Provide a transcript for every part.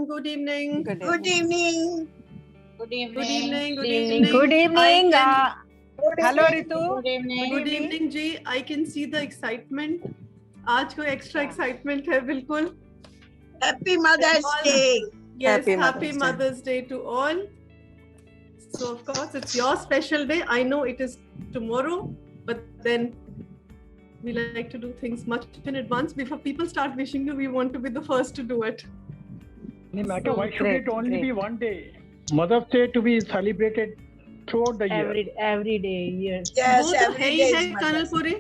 Good evening. Good Good evening. evening. Good evening. Good evening. evening. Good evening. Hello Ritu. Good evening. Good evening ji. I can see the excitement. आज को extra excitement है बिल्कुल. Happy Mother's Day. Yes, Happy Mother's Day to all. So of course it's your special day. I know it is tomorrow, but then we like to do things much in advance. Before people start wishing you, we want to be the first to do it. So, why should it only be one day? Mother's Day to be celebrated throughout the year. Every day, yes. Yes, वो तो है every ही day है is Mother's कर्नलपुरी,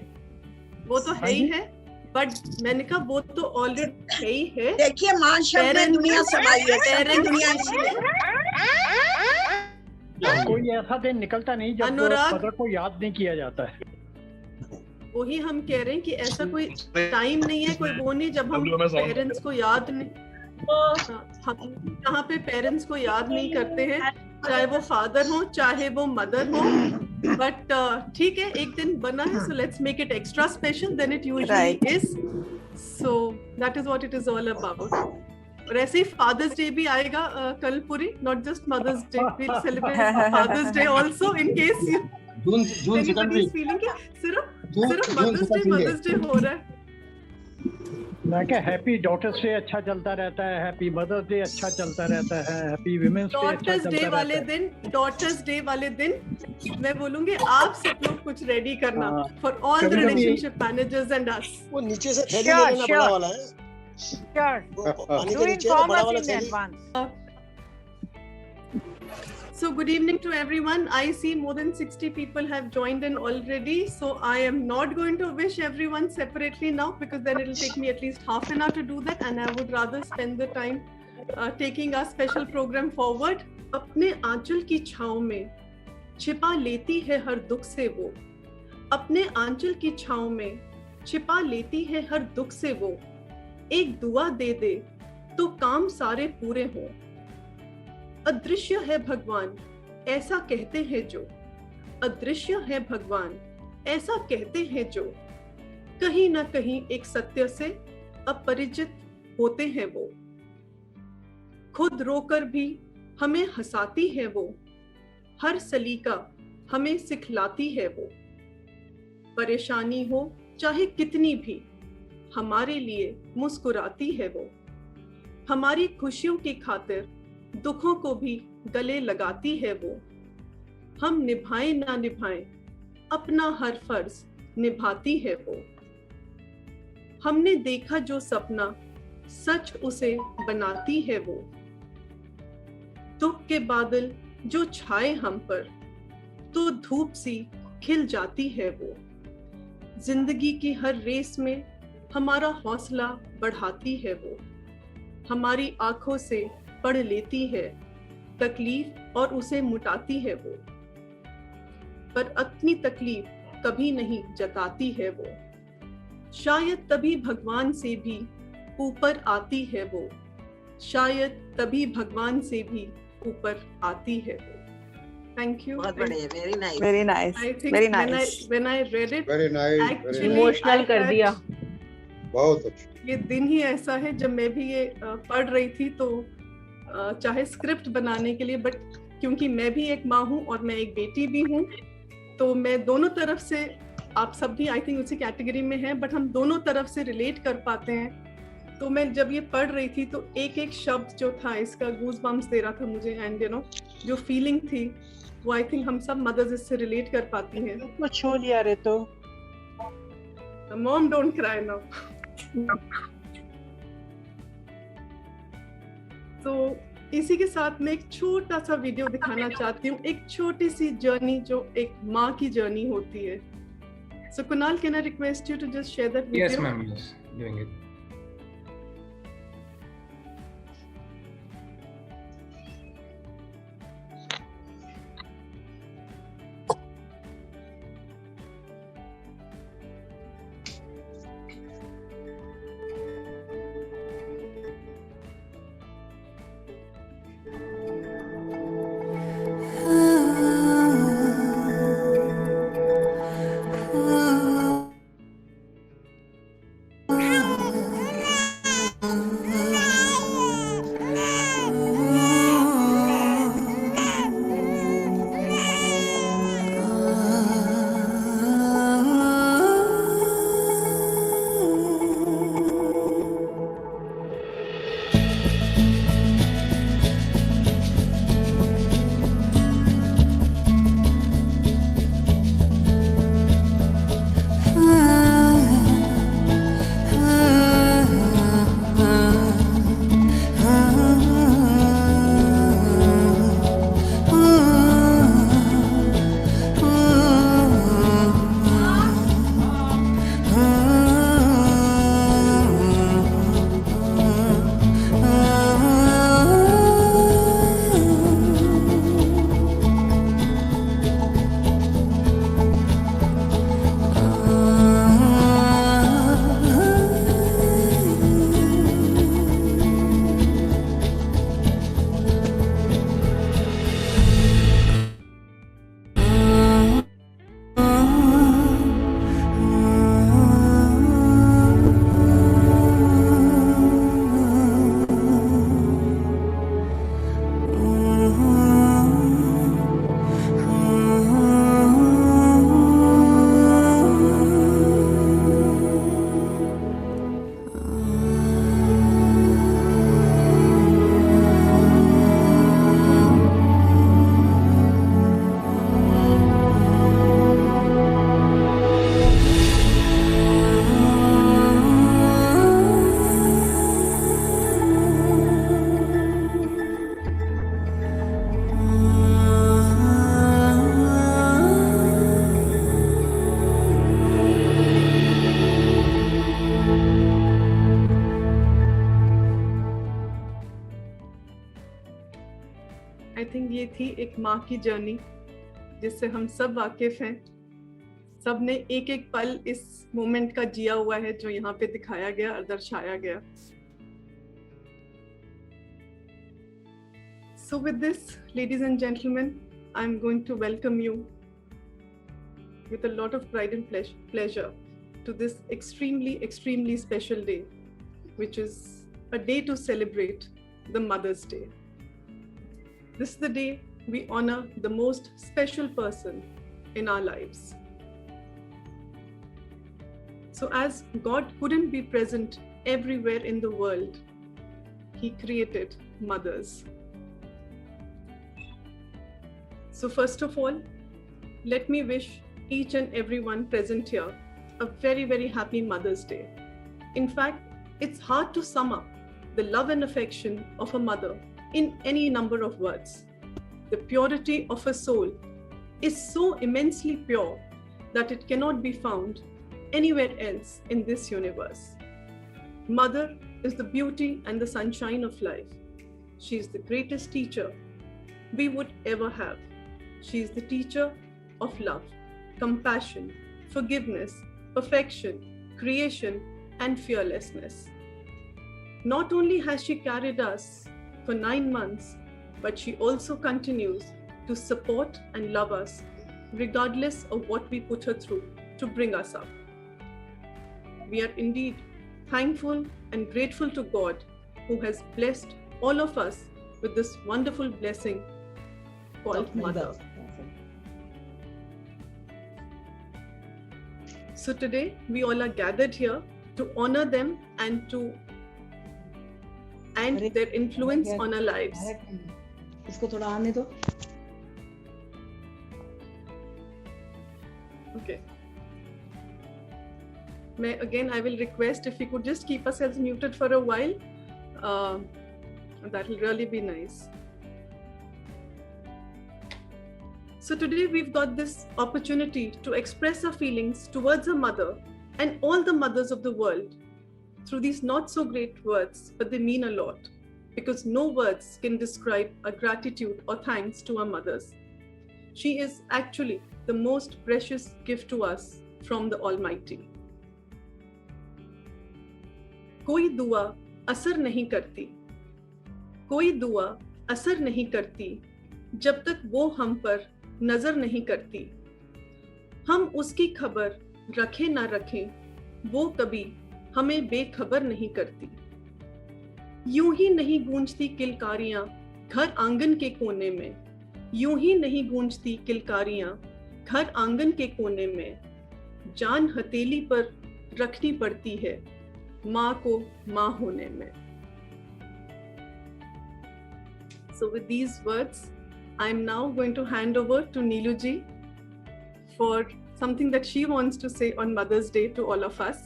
वो तो है ही है, but मैंने कहा वो तो ऑलरेडी है ही है. देखिए मां शब्द में दुनिया समाई है, सारी दुनिया इसलिए. कोई ऐसा दिन निकलता नहीं जब अनुराग, मदर को याद नहीं किया जाता है. वही हम कह रहे हैं कि ऐसा कोई टाइम नहीं है, कोई वो नहीं जब हम पेरेंट्स को याद नहीं, हम जहाँ पे पेरेंट्स को याद नहीं करते हैं, चाहे वो फादर हो चाहे वो मदर हो. बट ठीक है, एक दिन बना है, so let's make it extra special than it usually is. So that is what it is all about. और ऐसे ही फादर्स डे भी आएगा कल पूरी, not just mother's day, we'll celebrate father's day also in case you anybody is feeling कि सिर्फ mother's day हो रहा है. मैं क्या हैप्पी डॉटर्स डे अच्छा चलता रहता है, हैप्पी मदर्स डे अच्छा चलता रहता है, हैप्पी विमेंस डे अच्छा डॉटर्स चलता डे रहता वाले है. दिन, डॉटर्स डे वाले दिन मैं बोलूंगी आप सब लोग कुछ रेडी करना for all the relationship managers and us. वो नीचे से थैली ले लेना, बड़ा वाला है. Sure. पानी Do के नीचे inform बड़ा us वाला in थैली. advance. So good evening to everyone. I see more than 60 people have joined in already. So I am not going to wish everyone separately now because then it will take me at least half an hour to do that, and I would rather spend the time taking our special program forward. अपने आंचल की छांव में छिपा लेती है हर दुख से वो, अपने आंचल की छांव में छिपा लेती है हर दुख से वो, एक दुआ दे दे तो काम सारे पूरे हों. अदृश्य है भगवान ऐसा कहते हैं जो, अदृश्य है भगवान ऐसा कहते हैं जो, कहीं ना कहीं एक सत्य से अपरिचित होते हैं वो. खुद रोकर भी हमें हंसाती है वो, हर सलीका हमें सिखलाती है वो. परेशानी हो चाहे कितनी भी हमारे लिए मुस्कुराती है वो, हमारी खुशियों की खातिर दुखों को भी गले लगाती है वो. हम निभाएं ना निभाएं अपना हर फर्ज निभाती है वो. हमने देखा जो सपना सच उसे बनाती है वो. दुख के बादल जो छाए हम पर तो धूप सी खिल जाती है वो. जिंदगी की हर रेस में हमारा हौसला बढ़ाती है वो. हमारी आंखों से पढ़ लेती है तकलीफ और उसे मुटाती है वो, पर अपनी तकलीफ कभी नहीं जताती है वो. शायद तभी भगवान से भी ऊपर आती है वो, शायद तभी भगवान से भी ऊपर आती है वो. Thank you. बहुत बढ़िया, very nice. Very nice. I think Very nice. when I read it, Very nice. actually Emotional I कर had- दिया. बहुत अच्छा. ये दिन ही ऐसा है जब मैं भी ये पढ़ रही थी तो चाहे स्क्रिप्ट बनाने के लिए, बट क्योंकि मैं भी एक माँ हूँ और मैं एक बेटी भी हूँ, तो मैं दोनों तरफ से, आप सब भी आई थिंक उसी कैटेगरी में हैं, बट हम दोनों तरफ से रिलेट कर पाते हैं. तो मैं जब ये पढ़ रही थी तो एक एक शब्द जो था इसका गूज बम्स दे रहा था मुझे, एंड यू नो जो फीलिंग थी वो आई थिंक हम सब मदर्स इससे रिलेट कर पाती हैं. कुछ छू लिया रे तो. Mom don't cry now. तो इसी के साथ मैं एक छोटा सा वीडियो दिखाना चाहती हूँ, एक छोटी सी जर्नी जो एक माँ की जर्नी होती है. So Kunal, can I request you to just share that video? Yes, ma'am. Yes, doing it. ये थी एक माँ की जर्नी जिससे हम सब वाकिफ हैं। सब ने एक एक पल इस मोमेंट का जिया हुआ है जो यहाँ पे दिखाया गया और दर्शाया गया। So with this, ladies and gentlemen, I'm going to welcome you with a lot of pride and pleasure to this extremely special day, which is a day to celebrate the Mother's Day. This is the day we honor the most special person in our lives. So as God couldn't be present everywhere in the world, He created mothers. So first of all, let me wish each and everyone present here a very happy Mother's Day. In fact, it's hard to sum up the love and affection of a mother in any number of words. The purity of a soul is so immensely pure that it cannot be found anywhere else in this universe. Mother is the beauty and the sunshine of life. She is the greatest teacher we would ever have. She is the teacher of love, compassion, forgiveness, perfection, creation, and fearlessness. Not only has she carried us for 9 months, but she also continues to support and love us regardless of what we put her through to bring us up. We are indeed thankful and grateful to God who has blessed all of us with this wonderful blessing called Mother. So today we all are gathered here to honor them and their influence on our lives. इसको थोड़ा आने दो. Okay. I will request if we could just keep ourselves muted for a while. That will really be nice. So today we've got this opportunity to express our feelings towards a mother and all the mothers of the world through these not so great words, but they mean a lot because no words can describe our gratitude or thanks to our mothers. She is actually the most precious gift to us from the Almighty. कोई दुआ असर नहीं करती, कोई दुआ असर नहीं करती जब तक वो हम पर नजर नहीं करती। हम उसकी खबर रखें ना रखें, वो कभी हमें बेखबर नहीं करती। यूं ही नहीं गूंजती किलकारियां घर आंगन के कोने में, यूं ही नहीं गूंजती किलकारियां घर आंगन के कोने में। जान हथेली पर रखनी पड़ती है माँ को माँ होने में। So with these words, I am now going to hand over to Neelu ji for something that she wants to say on Mother's Day to all of us.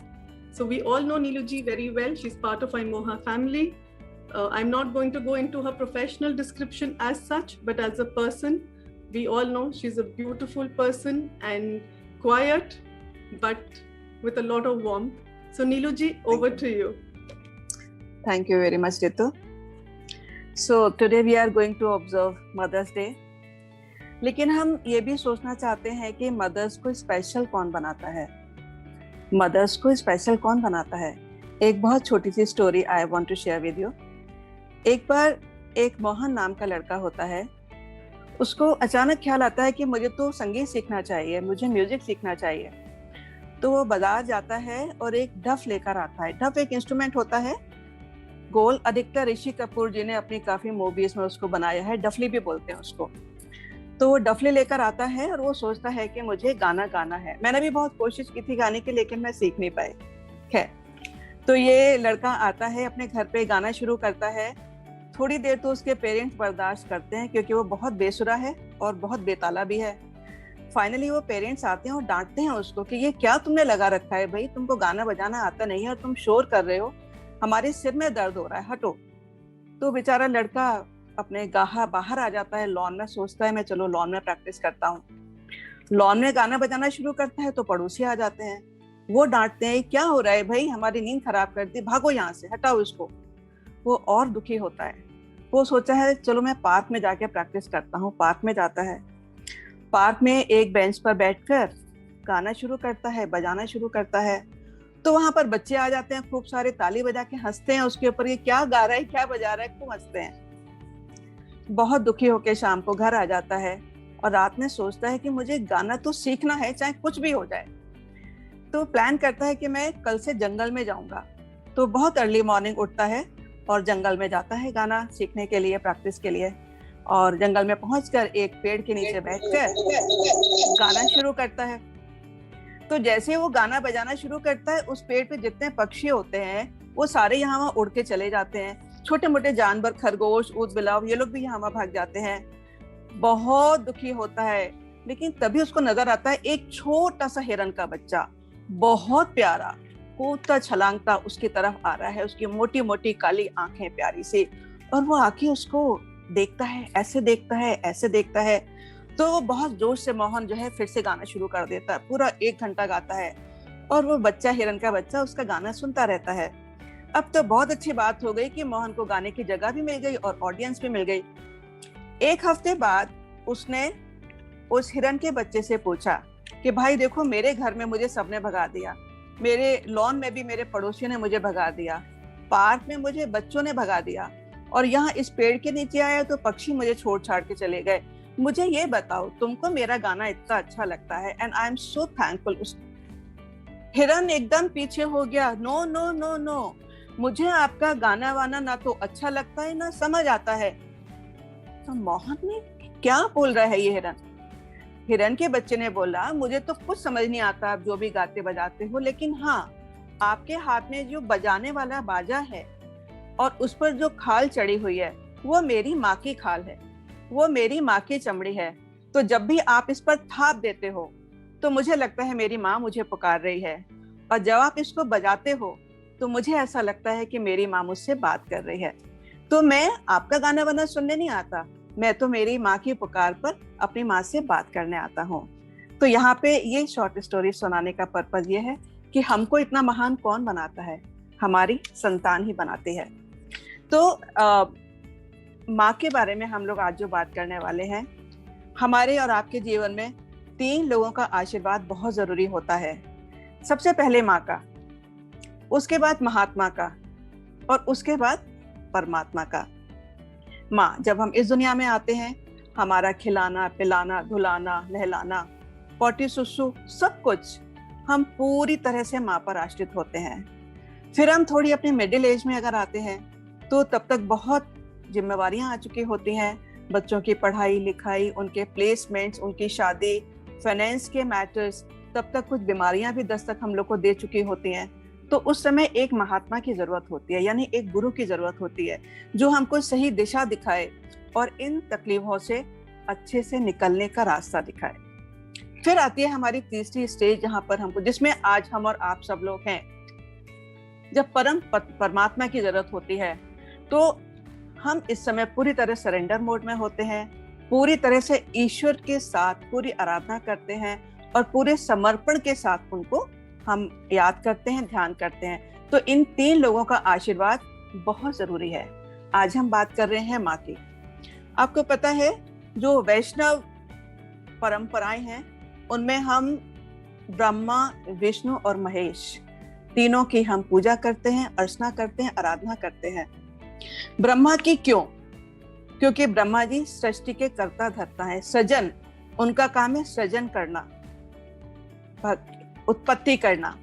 So we all know Neelu ji very well. She's part of Imoha family. I'm not going to go into her professional description as such, but as a person, we all know she's a beautiful person and quiet, but with a lot of warmth. So Neelu ji, over to you. Thank you very much, Ritu. So today we are going to observe Mother's Day. लेकिन हम ये भी सोचना चाहते हैं कि mother's को special कौन बनाता है, मदर्स को स्पेशल कौन बनाता है। एक बहुत छोटी सी story I want to share with you. एक बार एक मोहन नाम का लड़का होता है, उसको अचानक ख्याल आता है कि मुझे तो संगीत सीखना चाहिए, मुझे म्यूजिक सीखना चाहिए। तो वो बाजार जाता है और एक डफ लेकर आता है। डफ एक इंस्ट्रूमेंट होता है गोल, अधिकतर ऋषि कपूर जी ने अपनी काफी मूवीज में उसको बनाया है, डफली भी बोलते हैं उसको। तो वो डफली लेकर आता है और वो सोचता है कि मुझे गाना गाना है। मैंने भी बहुत कोशिश की थी गाने की, लेकिन मैं सीख नहीं पाई। खैर, तो ये लड़का आता है, अपने घर पे गाना शुरू करता है। थोड़ी देर तो उसके पेरेंट्स बर्दाश्त करते हैं क्योंकि वो बहुत बेसुरा है और बहुत बेताला भी है। फाइनली वो पेरेंट्स आते हैं और डांटते हैं उसको कि ये क्या तुमने लगा रखा है भाई, तुमको गाना बजाना आता नहीं है और तुम शोर कर रहे हो, हमारे सिर में दर्द हो रहा है, हटो। तो बेचारा लड़का अपने गाहा बाहर आ जाता है लॉन में, सोचता है मैं चलो लॉन में प्रैक्टिस करता हूँ। लॉन में गाना बजाना शुरू करता है तो पड़ोसी आ जाते हैं, वो डांटते हैं क्या हो रहा है भाई, हमारी नींद खराब कर दी, भागो यहाँ से, हटाओ इसको। वो और दुखी होता है। वो सोचा है चलो मैं पार्क में जाके प्रैक्टिस करता हूँ। पार्क में जाता है, पार्क में एक बेंच पर बैठकर गाना शुरू करता है, बजाना शुरू करता है। तो वहां पर बच्चे आ जाते हैं, खूब सारे ताली बजा के हंसते हैं उसके ऊपर, ये क्या गा रहा है, क्या बजा रहा है, खूब हंसते हैं। बहुत दुखी होकर शाम को घर आ जाता है और रात में सोचता है कि मुझे गाना तो सीखना है, चाहे कुछ भी हो जाए। तो प्लान करता है कि मैं कल से जंगल में जाऊंगा। तो बहुत अर्ली मॉर्निंग उठता है और जंगल में जाता है गाना सीखने के लिए, प्रैक्टिस के लिए। और जंगल में पहुंचकर एक पेड़ के नीचे बैठकर गाना शुरू करता है। तो जैसे वो गाना बजाना शुरू करता है, उस पेड़ पे जितने पक्षी होते हैं वो सारे यहाँ वहाँ उड़ के चले जाते हैं। छोटे मोटे जानवर, खरगोश, ऊद बिलाव, ये लोग भी यहाँ वहाँ भाग जाते हैं। बहुत दुखी होता है, लेकिन तभी उसको नजर आता है एक छोटा सा हिरन का बच्चा, बहुत प्यारा, कूदता छलांगता उसकी तरफ आ रहा है। उसकी मोटी मोटी काली आंखें प्यारी सी, और वो आके उसको देखता है, ऐसे देखता है, ऐसे देखता है। तो वो बहुत जोश से मोहन जो है फिर से गाना शुरू कर देता है। पूरा 1 घंटा गाता है और वो बच्चा, हिरन का बच्चा, उसका गाना सुनता रहता है। अब तो बहुत अच्छी बात हो गई कि मोहन को गाने की जगह भी मिल गई और ऑडियंस भी मिल गई। 1 हफ्ते बाद उसने उस हिरन के बच्चे से पूछा कि भाई देखो, मेरे घर में मुझे सबने भगा दिया, मेरे लॉन में भी मेरे पड़ोसियों ने मुझे भगा दिया, पार्क में मुझे बच्चों ने भगा दिया, और यहाँ इस पेड़ के नीचे आया तो पक्षी मुझे छोड़ छाड़ के चले गए। मुझे ये बताओ, तुमको मेरा गाना इतना अच्छा लगता है, and I am so thankful. हिरन एकदम पीछे हो गया। नो नो नो नो, मुझे आपका गाना वाना ना तो अच्छा लगता है ना समझ आता है। तो मोहन ने क्या बोल रहा है ये हिरन? हिरन के बच्चे ने बोला, मुझे तो कुछ समझ नहीं आता आप जो भी गाते बजाते हो, लेकिन हाँ, आपके हाथ में जो बजाने वाला बाजा है और उस पर जो खाल चढ़ी हुई है वो मेरी माँ की खाल है, वो मेरी माँ की चमड़ी है। तो जब भी आप इस पर थाप देते हो तो मुझे लगता है मेरी माँ मुझे पुकार रही है, और जब आप इसको बजाते हो तो मुझे ऐसा लगता है कि मेरी माँ मुझसे बात कर रही है। तो मैं आपका गाना वाना सुनने नहीं आता, मैं तो मेरी माँ की पुकार पर अपनी माँ से बात करने आता हूँ। तो यहाँ पे ये शॉर्ट स्टोरी सुनाने का पर्पज ये है कि हमको इतना महान कौन बनाता है? हमारी संतान ही बनाती है। तो माँ के बारे में हम लोग आज जो बात करने वाले हैं, हमारे और आपके जीवन में 3 लोगों का आशीर्वाद बहुत जरूरी होता है। सबसे पहले माँ का, उसके बाद महात्मा का, और उसके बाद परमात्मा का। माँ, जब हम इस दुनिया में आते हैं, हमारा खिलाना, पिलाना, धुलाना, नहलाना, पोटी सुसु, सब कुछ हम पूरी तरह से माँ पर आश्रित होते हैं। फिर हम थोड़ी अपने मिडिल एज में अगर आते हैं तो तब तक बहुत जिम्मेवारियां आ चुकी होती हैं। बच्चों की पढ़ाई लिखाई, उनके प्लेसमेंट्स, उनकी शादी, फाइनेंस के मैटर्स, तब तक कुछ बीमारियां भी दस्तक हम लोग को दे चुकी होती हैं। तो उस समय एक महात्मा की जरूरत होती है, यानी एक गुरु की जरूरत होती है जो हमको सही दिशा दिखाए और इन तकलीफों से अच्छे से निकलने का रास्ता दिखाए। फिर आती है हमारी तीसरी स्टेज, जहां पर हमको, जिसमें आज हम और आप सब लोग हैं, जब परमात्मा की जरूरत होती है। तो हम इस समय पूरी तरह सरेंडर मोड में होते हैं, पूरी तरह से ईश्वर के साथ पूरी आराधना करते हैं और पूरे समर्पण के साथ उनको हम याद करते हैं, ध्यान करते हैं। तो इन 3 लोगों का आशीर्वाद बहुत जरूरी है। आज हम बात कर रहे हैं माँ की। आपको पता है, जो वैष्णव परंपराएं हैं उनमें हम ब्रह्मा, विष्णु और महेश तीनों की हम पूजा करते हैं, अर्चना करते हैं, आराधना करते हैं। ब्रह्मा की क्यों? क्योंकि ब्रह्मा जी सृष्टि के कर्ता धर्ता है, सृजन, उनका काम है सृजन करना, उत्पत्ति करना।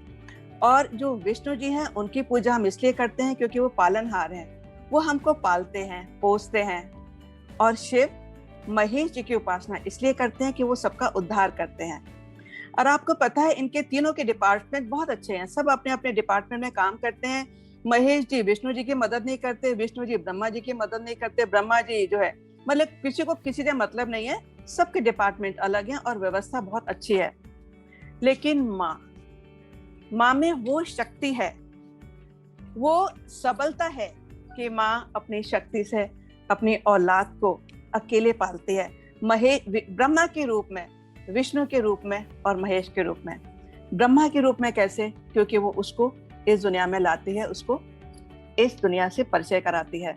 और जो विष्णु जी हैं उनकी पूजा हम इसलिए करते हैं क्योंकि वो पालनहार हैं, वो हमको पालते हैं, पोसते हैं। और शिव, महेश जी की उपासना इसलिए करते हैं कि वो सबका उद्धार करते हैं। और आपको पता है, इनके तीनों के डिपार्टमेंट बहुत अच्छे हैं, सब अपने अपने डिपार्टमेंट में काम करते हैं। महेश जी विष्णु जी की मदद नहीं करते, विष्णु जी ब्रह्मा जी की मदद नहीं करते, ब्रह्मा जी जो है, मतलब किसी को किसी से मतलब नहीं है, सबके डिपार्टमेंट अलग हैं और व्यवस्था बहुत अच्छी है। लेकिन माँ में वो शक्ति है, वो सबलता है कि माँ अपनी शक्ति से अपनी औलाद को अकेले पालती है, ब्रह्मा के रूप में, विष्णु के रूप में और महेश के रूप में। ब्रह्मा के रूप में कैसे? क्योंकि वो उसको इस दुनिया में लाती है, उसको इस दुनिया से परिचय कराती है।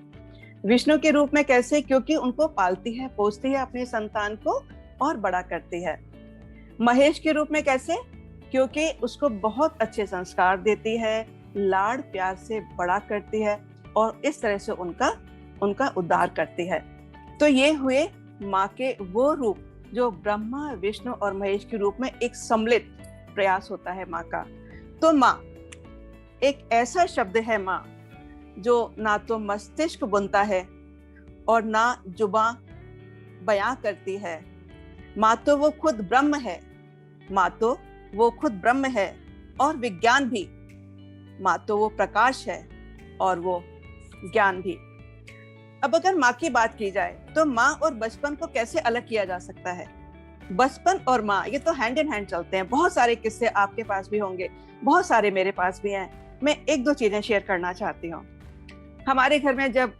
विष्णु के रूप में कैसे? क्योंकि उनको पालती है, पोसती है अपने संतान को और बड़ा करती है। महेश के रूप में कैसे? क्योंकि उसको बहुत अच्छे संस्कार देती है, लाड़ प्यार से बड़ा करती है और इस तरह से उनका उद्धार करती है। तो ये हुए माँ के वो रूप जो ब्रह्मा, विष्णु और महेश के रूप में एक सम्मिलित प्रयास होता है माँ का। तो माँ एक ऐसा शब्द है माँ जो ना तो मस्तिष्क बुनता है और ना जुबां बयां करती है। माँ तो वो खुद ब्रह्म है, माँ तो वो खुद ब्रह्म है और विज्ञान भी। माँ तो वो प्रकाश है और वो ज्ञान भी। अब अगर माँ की बात की जाए तो माँ और बचपन को कैसे अलग किया जा सकता है? बचपन और माँ ये तो हैंड इन हैंड चलते हैं। बहुत सारे किस्से आपके पास भी होंगे, बहुत सारे मेरे पास भी हैं। मैं एक दो चीजें शेयर करना चाहती हूँ। हमारे घर में जब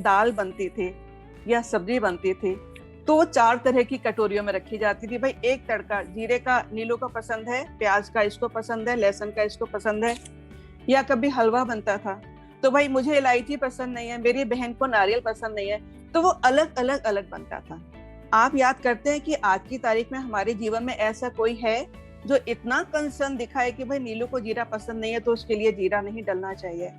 दाल बनती थी या सब्जी बनती थी तो वो 4 तरह की कटोरियों में रखी जाती थी। भाई एक तड़का, जीरे का नीलू को पसंद है, प्याज का इसको पसंद है, लहसुन का इसको पसंद है। या कभी हलवा बनता था तो भाई मुझे इलायची पसंद नहीं है, मेरी बहन को नारियल पसंद नहीं है, तो वो अलग अलग बनता था। आप याद करते हैं कि आज की तारीख में हमारे जीवन में ऐसा कोई है जो इतना कंसर्न दिखाए कि भाई नीलू को जीरा पसंद नहीं है तो उसके लिए जीरा नहीं डलना चाहिए?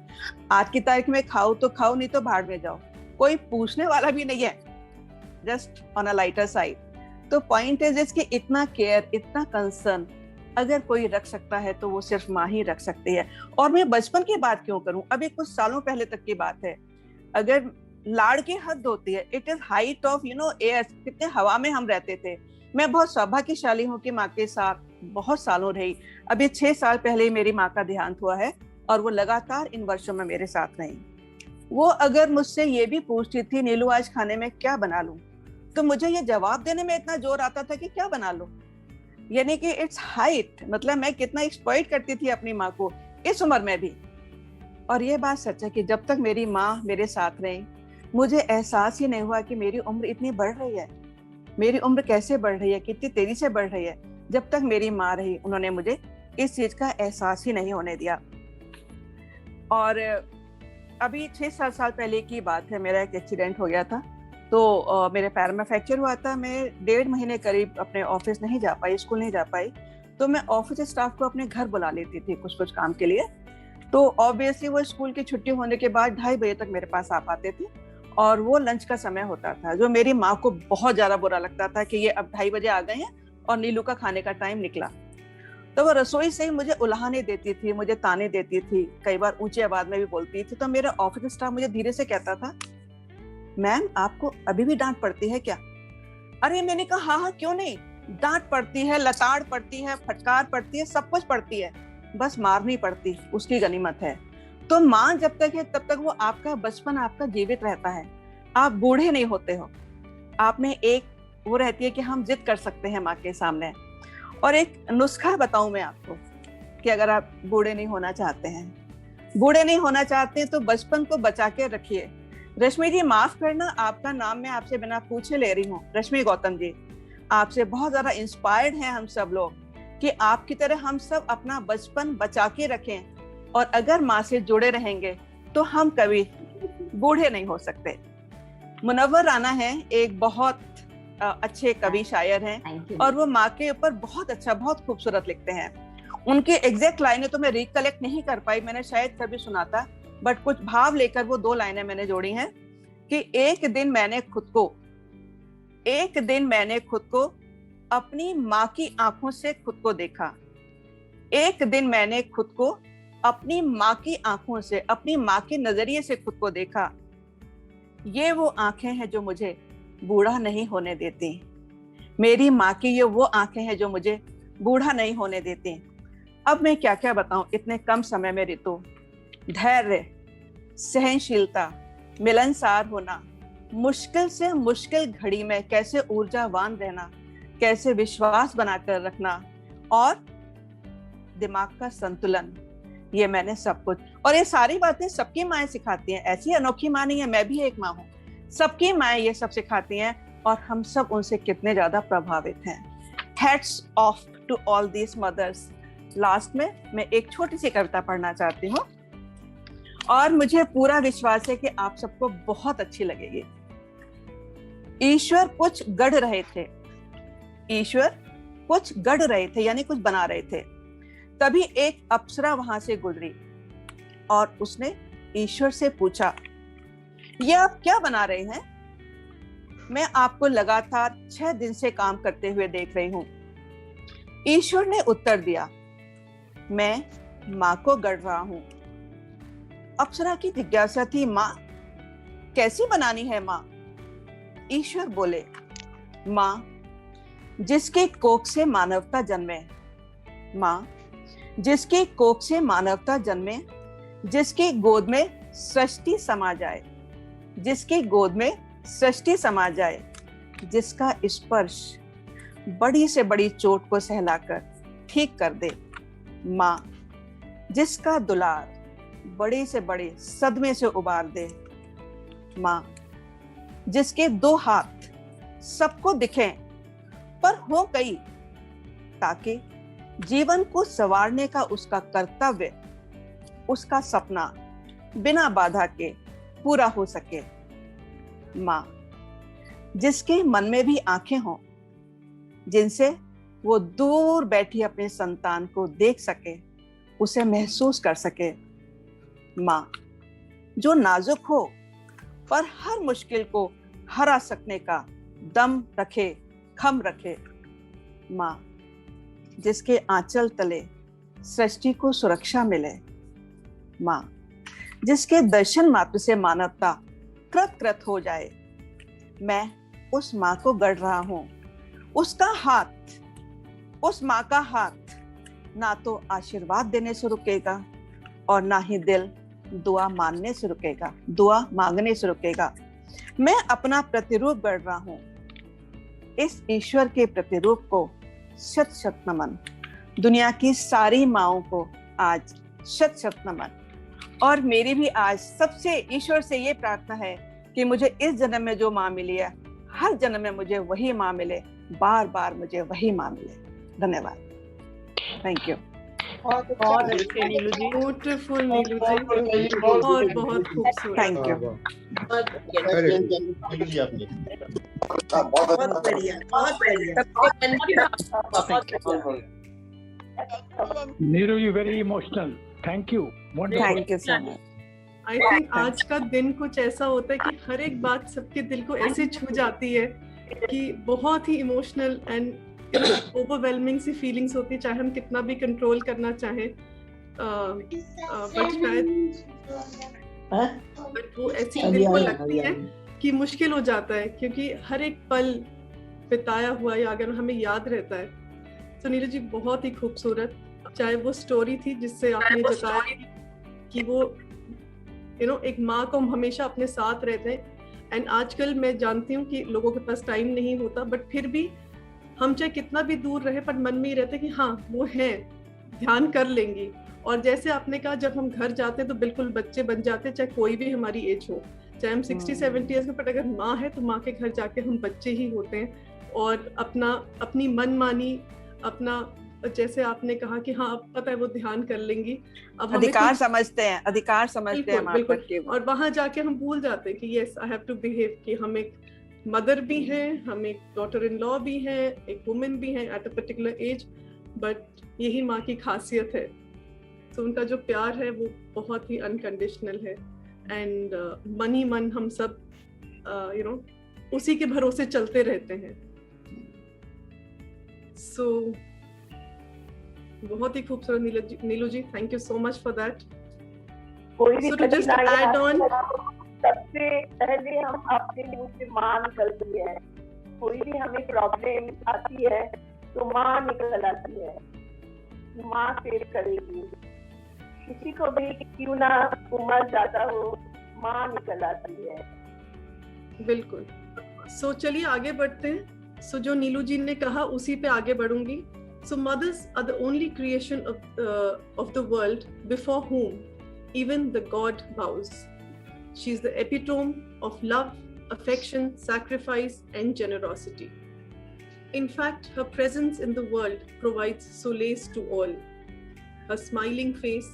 आज की तारीख में खाओ तो खाओ, नहीं तो भाड़ में जाओ, कोई पूछने वाला भी नहीं है, just on a lighter side. तो पॉइंट इज इसके इतना केयर, इतना कंसर्न अगर कोई रख सकता है तो वो सिर्फ माँ ही रख सकती है। और मैं बचपन की बात क्यों करूं, अभी कुछ सालों पहले तक की बात है। अगर लाड़ की हद होती है, it is height of air, कितने हवा में हम रहते थे। मैं बहुत सौभाग्यशाली हूँ कि माँ के साथ बहुत सालों रही। अभी 6 साल पहले ही मेरी माँ का देहांत हुआ है और वो लगातार इन वर्षों में मेरे साथ रही। वो अगर मुझसे ये भी पूछती थी नीलू आज खाने में क्या बना लूं, तो मुझे ये जवाब देने में इतना जोर आता था कि क्या बना लूं। यानी कि इट्स हाइट, मतलब मैं कितना एक्सप्लॉइट करती थी अपनी माँ को इस उम्र में भी। और ये बात सच है कि जब तक मेरी माँ मेरे साथ रही मुझे एहसास ही नहीं हुआ कि मेरी उम्र इतनी बढ़ रही है। मेरी उम्र कैसे बढ़ रही है, कितनी तेजी से बढ़ रही है। जब तक मेरी माँ रही उन्होंने मुझे इस चीज का एहसास ही नहीं होने दिया। और अभी 6-7 साल पहले की बात है, मेरा एक एक्सीडेंट हो गया था। तो मेरे पैर में फ्रैक्चर हुआ था। मैं 1.5 महीने करीब अपने ऑफिस नहीं जा पाई, स्कूल नहीं जा पाई। तो मैं ऑफिस स्टाफ को अपने घर बुला लेती थी कुछ काम के लिए। तो ऑब्वियसली वो स्कूल की छुट्टी होने के बाद 2:30 बजे तक मेरे पास आ पाते थे और वो लंच का समय होता था, जो मेरी माँ को बहुत ज्यादा बुरा लगता था कि ये अब 2:30 बजे आ गए हैं और नीलू का खाने का टाइम निकला। तो वो रसोई से ही मुझे उलाहने देती थी, मुझे ताने देती थी, कई बार ऊंची आवाज में भी बोलती थी। तो मेरा ऑफिस स्टाफ मुझे धीरे से कहता था, मैम आपको अभी भी डांट पड़ती है क्या? अरे मैंने कहा हाँ क्यों नहीं, डांट पड़ती है, लताड़ पड़ती है, फटकार पड़ती है, सब कुछ पड़ती है, बस मार नहीं पड़ती, उसकी गनीमत है। तो माँ जब तक है तब तक वो आपका बचपन आपका जीवित रहता है, आप बूढ़े नहीं होते हो। आप में एक वो रहती है कि हम जिद कर सकते हैं माँ के सामने। और एक नुस्खा बताऊं मैं आपको कि अगर आप बूढ़े नहीं होना चाहते हैं तो बचपन को बचा के रखिए। रश्मि जी माफ करना, आपका नाम मैं आपसे बिना पूछे ले रही हूँ। रश्मि गौतम जी, आपसे बहुत ज्यादा इंस्पायर्ड हैं हम सब लोग कि आपकी तरह हम सब अपना बचपन बचा के रखें। और अगर माँ से जुड़े रहेंगे तो हम कभी बूढ़े नहीं हो सकते। मुनव्वर राना है, एक बहुत अच्छे कवि शायर हैं और वो माँ के ऊपर बहुत अच्छा, बहुत खूबसूरत लिखते हैं। उनके एग्जैक्ट लाइनें तो मैं रिकलेक्ट नहीं कर पाई, मैंने शायद कभी सुना था, बट कुछ भाव लेकर वो 2 लाइनें मैंने जोड़ी हैं कि एक दिन मैंने खुद को अपनी माँ की आंखों से खुद को देखा। एक दिन मैंने खुद को अपनी माँ की आंखों से, अपनी माँ के नजरिए से खुद को देखा। ये वो आंखें हैं जो मुझे बूढ़ा नहीं होने देती। मेरी माँ की ये वो आंखें हैं जो मुझे बूढ़ा नहीं होने देती। अब मैं क्या क्या बताऊं इतने कम समय में ऋतु। धैर्य, सहनशीलता, मिलनसार होना, मुश्किल से मुश्किल घड़ी में कैसे ऊर्जावान रहना, कैसे विश्वास बनाकर रखना और दिमाग का संतुलन, ये मैंने सब कुछ। और ये सारी बातें सबकी माएँ सिखाती हैं, ऐसी अनोखी माँ नहीं है, मैं भी एक माँ हूँ। सबकी माएँ ये सब सिखाती हैं और हम सब उनसे कितने ज्यादा प्रभावित हैं। Hats off to all these mothers. Last में मैं एक छोटी सी कविता पढ़ना चाहती हूँ और मुझे पूरा विश्वास है कि आप सबको बहुत अच्छी लगेगी। ईश्वर कुछ गढ़ रहे थे, ईश्वर कुछ गढ़ रहे थे यानी कुछ बना रहे थे। तभी एक अप्सरा वहां से गुजरी और उसने ईश्वर से पूछा, ये आप क्या बना रहे हैं? मैं आपको लगातार 6 दिन से काम करते हुए देख रही हूं। ईश्वर ने उत्तर दिया, मैं माँ को गढ़ रहा हूं। अप्सरा की जिज्ञासा थी, माँ कैसी बनानी है माँ? ईश्वर बोले, माँ जिसके कोख से मानवता जन्मे, माँ जिसके कोख से मानवता जन्मे, जिसकी गोद में सृष्टि समा जाए, जिसकी गोद में सृष्टि समा जाए, जिसका स्पर्श बड़ी से बड़ी चोट को सहलाकर ठीक कर दे, माँ जिसका दुलार बड़े से बड़े सदमे से उबार दे, माँ जिसके 2 हाथ सबको दिखें पर हो कई, ताकि जीवन को संवारने का उसका कर्तव्य, उसका सपना बिना बाधा के पूरा हो सके, माँ जिसके मन में भी आंखें हों, जिनसे वो दूर बैठी अपने संतान को देख सके, उसे महसूस कर सके, माँ जो नाजुक हो पर हर मुश्किल को हरा सकने का दम रखे, खम रखे, माँ जिसके आंचल तले सृष्टि को सुरक्षा मिले, माँ जिसके दर्शन मात्र से मानवता कृत कृत हो जाए। मैं उस माँ को गढ़ रहा हूं। उसका हाथ, उस माँ का हाथ ना तो आशीर्वाद देने से रुकेगा और ना ही दिल दुआ मानने से रुकेगा, दुआ मांगने से रुकेगा। मैं अपना प्रतिरूप गढ़ रहा हूं। इस ईश्वर के प्रतिरूप को शत शत नमन। दुनिया की सारी माँओं को आज शत शत नमन। और मेरी भी आज सबसे ईश्वर से ये प्रार्थना है कि मुझे इस जन्म में जो माँ मिली है, हर जन्म में मुझे वही माँ मिले, बार बार मुझे वही माँ मिले। धन्यवाद। Thank you. बहुत अच्छे नीलू जी। ब्यूटीफुल नीलू जी, बहुत बहुत खूबसूरत। Thank you. बहुत बढ़िया, बहुत बढ़िया। Neeru ji very emotional. Thank you. Thank you so much. I think आज का दिन कुछ ऐसा होता है कि हर एक बात सबके दिल को ऐसे छू जाती है कि बहुत ही इमोशनल एंड ओवरवेलमिंग सी फीलिंग्स होती है, चाहे हम कितना भी कंट्रोल करना चाहें, बट वो ऐसी दिल को लगती है कि मुश्किल हो जाता है, क्योंकि हर एक पल बिताया हुआ या अगर हमें याद रहता है। तो नीलू जी बहुत ही खूबसूरत, चाहे वो स्टोरी थी जिससे आपने बताया कि वो एक माँ को हमेशा अपने साथ रहते हैं। एंड आजकल मैं जानती हूँ कि लोगों के पास टाइम नहीं होता, बट फिर भी हम चाहे कितना भी दूर रहे पर मन में ही रहते कि हाँ वो है, ध्यान कर लेंगी। और जैसे आपने कहा, जब हम घर जाते हैं तो बिल्कुल बच्चे बन जाते हैं, चाहे कोई भी हमारी एज हो, चाहे हम 60-70 ईयर्स के, बट अगर माँ है तो माँ के घर जाके हम बच्चे ही होते हैं। और अपनी मनमानी, अपना जैसे आपने कहा कि हाँ अब पता है वो ध्यान कर लेंगी, अब अधिकार समझते हैं, अधिकार समझते हैं बिल्कुल। और वहां जाके हम भूल जाते हैं कि yes I have to behave, कि हम एक मदर भी हैं, हम एक डॉटर इन लॉ भी हैं, एक वुमेन भी हैं at a particular age, but यही माँ की खासियत है। तो उनका जो प्यार है वो बहुत ही अनकंडीशनल है। एंड मन ही मन हम सब उसी के भरोसे चलते रहते हैं। सो बहुत ही खूबसूरत Neelu ji, thank you so much for that. So to just add on, सबसे पहले हम अपने मुंह से माँ निकलती है। कोई भी हमें प्रॉब्लम आती है तो माँ निकल आती है, माँ सेव करेगी। किसी को भी क्यों ना उम्र ज्यादा हो, माँ निकल आती है। बिल्कुल। सो चलिए आगे बढ़ते हैं। सो जो नीलू जी ने कहा उसी पे आगे बढ़ूंगी। So mothers are the only creation of the world before whom even the God bows. She is the epitome of love, affection, sacrifice, and generosity. In fact, her presence in the world provides solace to all. Her smiling face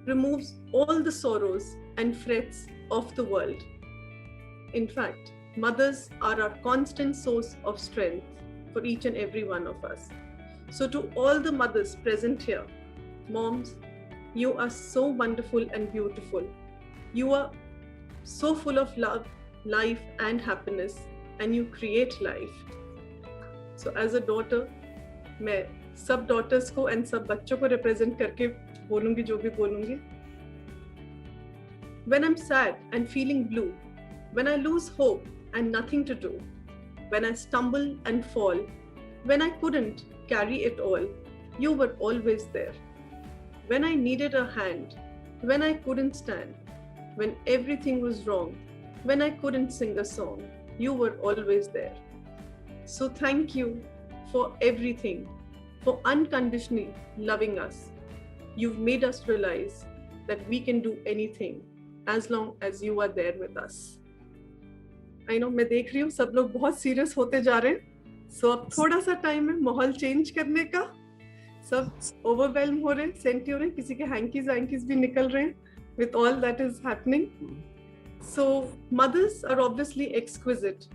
removes all the sorrows and frets of the world. In fact, mothers are our constant source of strength for each and every one of us. So to all the mothers present here, moms, you are so wonderful and beautiful. You are so full of love, life and happiness, and you create life. So as a daughter, मैं सब daughters को and सब बच्चों को represent करके बोलूँगी जो भी बोलूँगी. When I'm sad and feeling blue, when I lose hope and nothing to do, when I stumble and fall, when I couldn't carry it all, you were always there. When I needed a hand, when I couldn't stand, when everything was wrong, when I couldn't sing a song, you were always there. So thank you for everything, for unconditionally loving us. You've made us realize that we can do anything as long as you are there with us. I know, मैं देख रही हूँ सब लोग बहुत serious होते जा रहे हैं. So अब थोड़ा सा टाइम है माहौल चेंज करने का. सब ओवरवेल्म हो रहे हैं, सेंटी हो रहे हैं, किसी के हैंकीज भी निकल रहे हैं with all that is happening. So mothers are obviously exquisite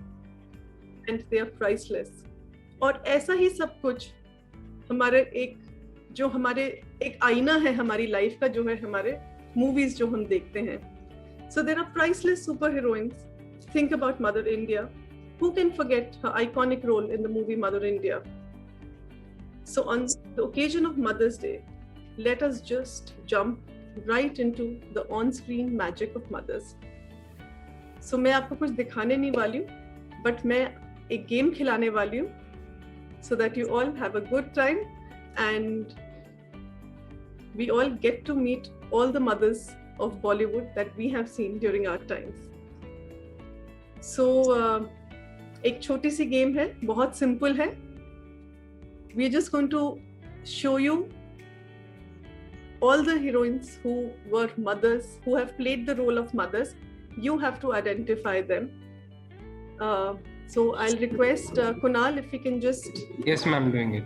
and they are priceless. और ऐसा ही सब कुछ हमारे एक आईना है हमारी लाइफ का, जो है हमारे मूवीज जो हम देखते हैं. So there are priceless super heroines. Think about Mother India. Who can forget her iconic role in the movie Mother India? So on the occasion of Mother's Day, let us just jump right into the on-screen magic of mothers. So मैं आपको कुछ दिखाने नहीं वाली हूँ, but मैं एक game खिलाने वाली हूँ, so that you all have a good time and we all get to meet all the mothers of Bollywood that we have seen during our times. So एक छोटी सी गेम है, बहुत सिंपल है. We are just going to show you all the heroines who were mothers, who have played the role of mothers. You have to identify them. So I'll request Kunal if we can just... Yes, ma'am, doing it.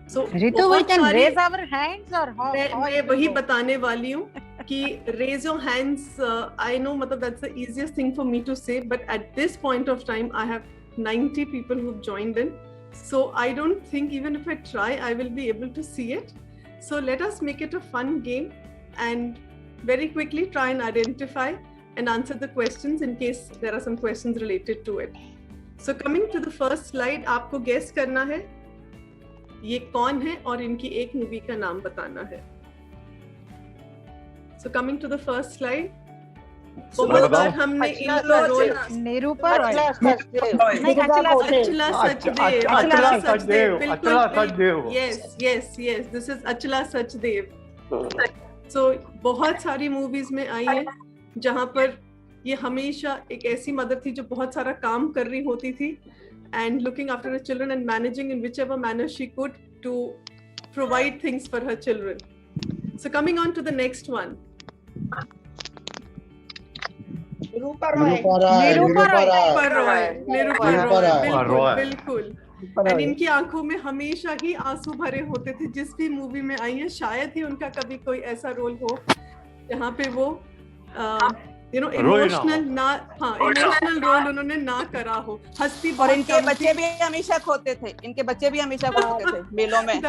So Ritu, we can raise our hands or how? मैं वही बताने वाली हूँ कि raise your hands. I know, मतलब that's the easiest thing for me to say, but at this point of time, I have 90 people who've joined in. So I don't think even if I try, I will be able to see it. So let us make it a fun game and very quickly try and identify and answer the questions in case there are some questions related to it. So coming to the first slide, आपको guess करना है ये कौन है और इनकी एक movie का नाम बताना है. So coming to the first slide, बहुत बार हमने इनका रोल निरूपा रॉय. अचला सचदेव, बिल्कुल. Yes, this is Achala Sachdev. So बहुत सारी मूवीज में आई है जहाँ पर ये हमेशा एक ऐसी मदर थी जो बहुत सारा काम कर रही होती थी and looking after her children and managing in whichever manner she could to provide things for her children. So coming on to the next one. Nirupa Roy. बिल्कुल. And इनकी आंखों में हमेशा ही आंसू भरे होते थे जिस भी मूवी में आई है. शायद ही उनका कभी कोई ऐसा रोल हो जहाँ पे वो इमोशनल रोल उन्होंने ना करा हो. हंसती और इनके बच्चे भी हमेशा खोते थे. मेलों में.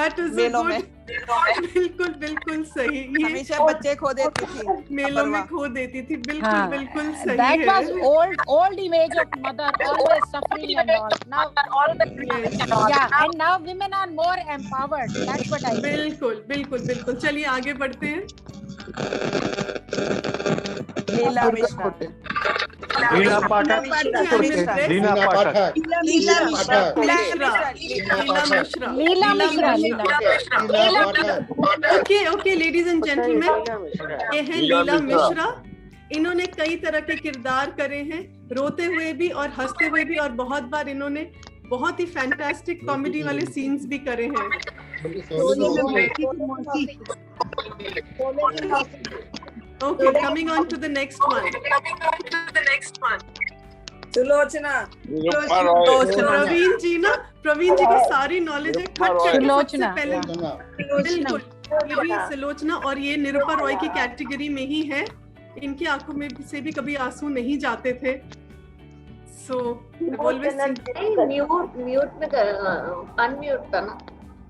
बिल्कुल सही. हमेशा बच्चे खो देती थी, मेलों में खो देती थी. बिल्कुल सही. That was old image of mother, always suffering and all. Now and now women are more empowered. That's what I think. बिल्कुल. चलिए आगे बढ़ते हैं. लीला Mishra. Okay, ladies and gentlemen, ये है लीला मिश्रा. इन्होंने कई तरह के किरदार करे हैं, रोते हुए भी और हंसते हुए भी, और बहुत बार इन्होंने बहुत ही फैंटास्टिक कॉमेडी वाले सीन्स भी करे हैं. Okay, coming on to the next one. Sulochana. Praveen जी को सारी नॉलेज है. खट करके सबसे पहले बिल्कुल ये भी सुलोचना और ये निरूपा रॉय की कैटेगरी में ही है। इनकी आंखों में से भी कभी आंसू नहीं जाते थे। So always म्यूट में अनम्यूट था ना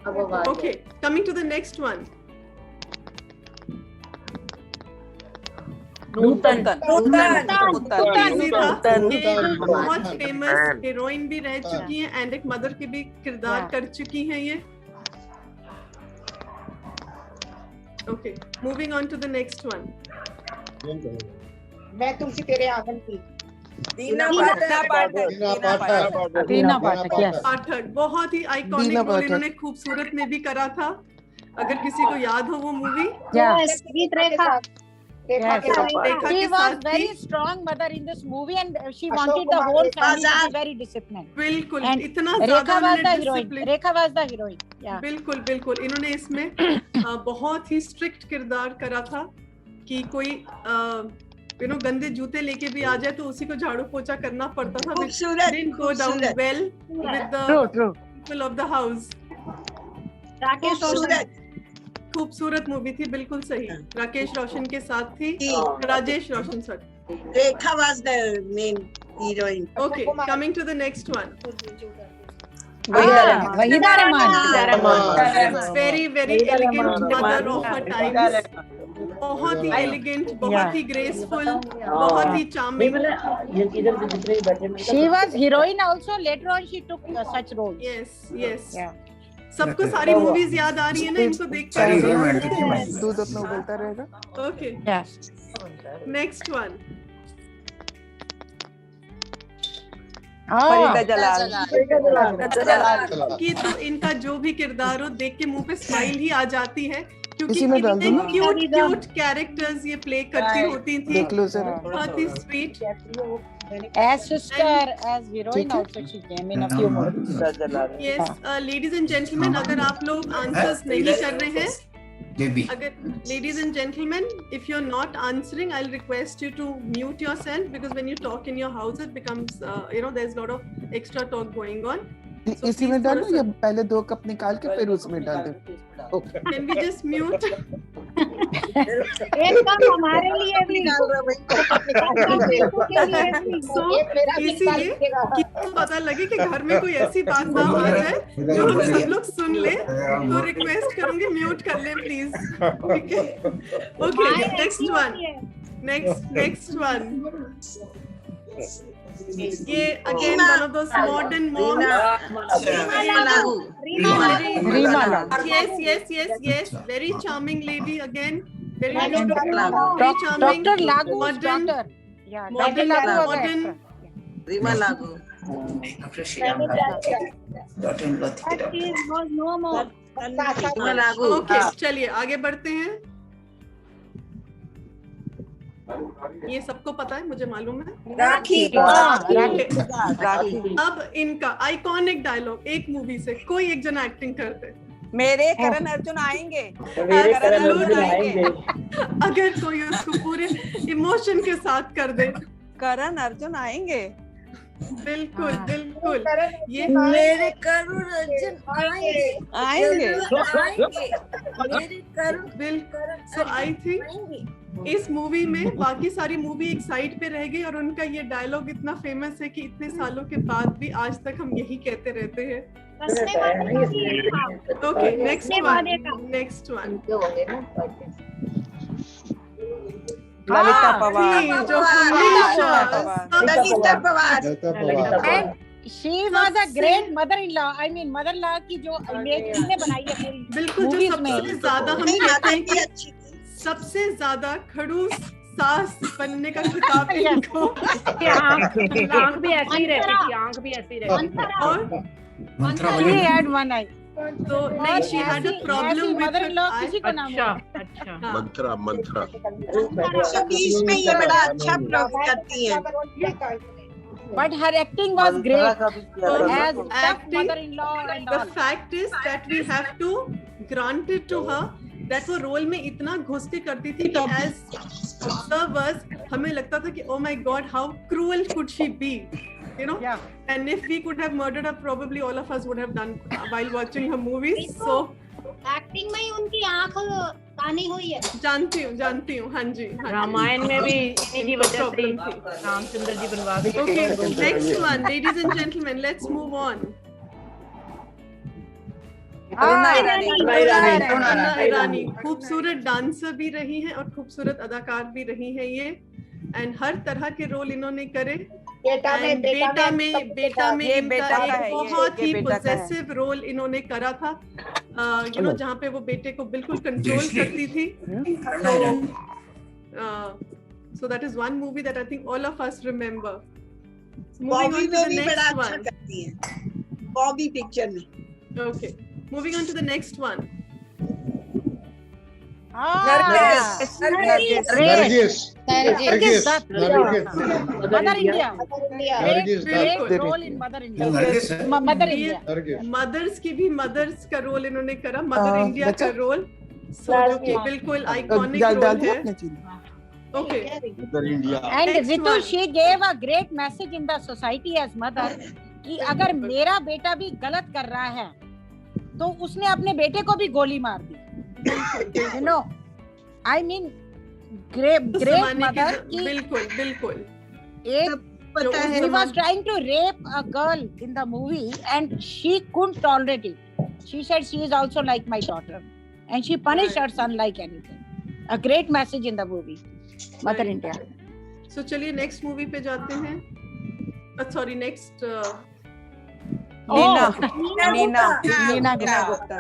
अब आवाज। Okay, coming to the next one. नूतन बहुत फेमस हीरोइन भी रह चुकी हैं एंड एक मदर के भी किरदार कर चुकी हैं ये। Okay, moving on to the next one. मैं तुमसे तेरे आंगन की दीना पाठक, yes. पाठक बहुत ही आइकॉनिक रोल इन्होंने खूबसूरत में भी करा था, अगर किसी को याद हो वो मूवी। Yes. रेखा Yes. के साथ। रेखा She के was साथ very थी। strong mother in this movie and she wanted the whole family to be very disciplined. बिल्कुल And इतना Rekha ज्यादा was the उन्होंने heroine. discipline। Rekha was the heroine. Yeah. बिल्कुल बिल्कुल इन्होंने इसमें बहुत ही स्ट्रिक्ट किरदार करा था कि कोई गंदे जूते लेके भी आ जाए तो उसी को झाड़ू पोछा करना पड़ता था। खूबसूरत, Didn't go down खूबसूरत। well with the True. people of the house। खूबसूरत खूबसूरत मूवी थी, बिल्कुल सही। राकेश रोशन के साथ थी, Rajesh Roshan sir. Rekha was the main heroine. Okay, coming to the next one. Wahida Rahman. Very very elegant mother of her times। बहुत ही एलिगेंट, बहुत ही ग्रेसफुल, बहुत ही charming. She was heroine also. Later on, she took such roles. Yes। Yeah. सबको सारी movies याद आ रही है ना इनको देख कर। दूध अपना उबलता रहेगा। Okay, Yes. next one. Farida Jalal. कि तो इनका जो भी किरदार हो देख के मुंह पे स्माइल ही आ जाती है, क्योंकि इसी में डाल दो ना। क्यूट कैरेक्टर्स ये प्ले करती होती थी। देख लो जरा। बहुत ही sweet. As sister, as heroine also she came in a few movies. Yes, ladies and gentlemen, अगर आप लोग आंसर्स नहीं कर रहे हैं, अगर ladies and gentlemen, if you're not answering, I'll request you to mute yourself because when you talk in your house, it becomes, there's a lot of extra talk going on. So इसी में डालो या पहले 2 cup निकाल के फिर उसमें डाल दो? Okay. Can we just mute? एक कप हमारे लिए भी। So इसीलिए कि पता लगे कि घर में कोई ऐसी बात ना आ जाए जो हम सब लोग सुन ले, तो रिक्वेस्ट करूंगी म्यूट कर ले प्लीज। ठीक है? Okay, next one. ये again one of those modern moms। Reema. Yes, very charming lady again, very charming, Dr. Lagu, modern, doctor. Yeah, modern, Dr. Lagu was modern, the actor. Reema लागू। रीमा लागू। Okay चलिए आगे बढ़ते हैं। ये सबको पता है, मुझे मालूम है। राखी। राखी। अब इनका आइकॉनिक डायलॉग एक मूवी से कोई एक जना एक्टिंग करते। मेरे करण अर्जुन आएंगे। अगर कोई उसको पूरे इमोशन के साथ कर दे। करण अर्जुन आएंगे। बिल्कुल बिल्कुल। ये मेरे करुण अर्जुन आएंगे। बिल्कुल। सो आई थिंक इस मूवी में बाकी सारी मूवी एक साइड पे रह गई और उनका ये डायलॉग इतना फेमस है कि इतने सालों के बाद भी आज तक हम यही कहते रहते हैं। Okay next one. Lalita Pawar. जो Lalita Pawar. And she was a great mother-in-law. I mean, mother-in-law की जो इमेज इसने बनाई है पूरी बिल्कुल, जो movies सबसे में। ज्यादा हम कहते हैं कि अच्छी सबसे ज्यादा खड़ूस सास बनने का खिताब इनको। आंख भी ऐसी रहती थी, आंख भी ऐसी रहती थी। और She had one eye. तो नहीं, she had a problem with her mother-in-law eye। किसी को नाम अच्छा हाँ। मंत्रा बीच में ये बड़ा अच्छा प्रॉब्लम करती है। But her acting was great as tough Acting, mother-in-law and the all. fact is that we have to grant it to her that वो रोल में इतना घुस के करती थी कि as observers हमें लगता था कि oh my god how cruel could she be, you know? Yeah. And if we could have murdered her, probably all of us would have done while watching her movies. So acting में ही उनकी आंख कानी हुई है। जानती हूँ। हाँ जी, रामायण में भी इन्हीं की वजह से ही रामचंद्र जी बनवास गए। Okay, next one, ladies and gentlemen, let's move on. अन्ना ईरानी खूबसूरत डांसर भी रही हैं और खूबसूरत अदाकार भी रही हैं ये, एंड हर तरह के रोल इन्होंने करे। बेटा में इनका एक बहुत ही पोजेसिव रोल इन्होंने करा था, यू नो, जहाँ पे वो बेटे को बिल्कुल कंट्रोल करती थी। So that is one movie that I think all of us remember. Bobby में भी बड़ा अच्छा करती है, बॉबी पिक्चर में। Okay, moving on to the next one. Nargis. Mother India. Great role in Mother India. Mother India. Mothers की भी mother's का रोल इन्होंने करा, मदर इंडिया का रोल, जो कि बिल्कुल आइकॉनिक रोल है। Okay. And Ritu, she gave a great message in the society as mother कि अगर मेरा बेटा भी गलत कर रहा है तो उसने अपने बेटे को भी गोली मार दी। You know, I mean, great mother की बिल्कुल। एक he was trying to rape a girl in the movie and she couldn't tolerate it. She said she is also like my daughter and she punished her son like anything. A great message in the movie, Mother India. So चलिए next movie पे जाते हैं। Sorry, next. Neena Gupta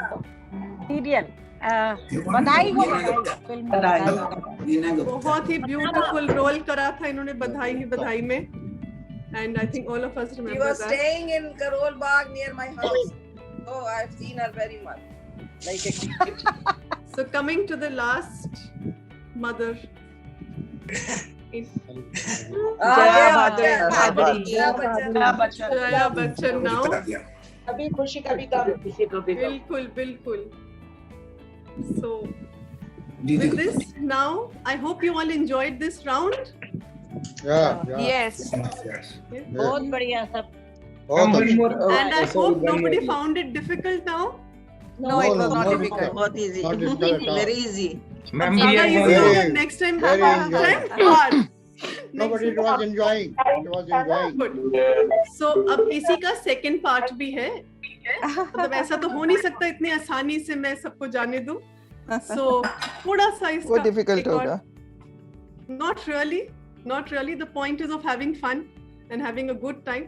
serial Badhaai Ho film बधाई। बहुत ही beautiful role करा था इन्होंने बधाई में, and I think all of us remember that. She was staying in Karol Bagh near my house. Oh, I've seen her very much. Like So coming to the last mother. Jaya Bachchan now. कभी खुशी कभी गम। बिल्कुल। So with this now, I hope you all enjoyed this round. Yeah. Yes. बहुत बढ़िया सब। And I hope nobody found it difficult now. No, it was not difficult. बहुत easy. Very easy. Next time hard. Nobody was enjoying. Good. So अब इसी का second part भी है, मतलब ऐसा तो हो नहीं सकता इतनी आसानी से मैं सबको जाने दूं, so थोड़ा सा इसका difficult होगा। Not really. The point is of having fun and having a good time.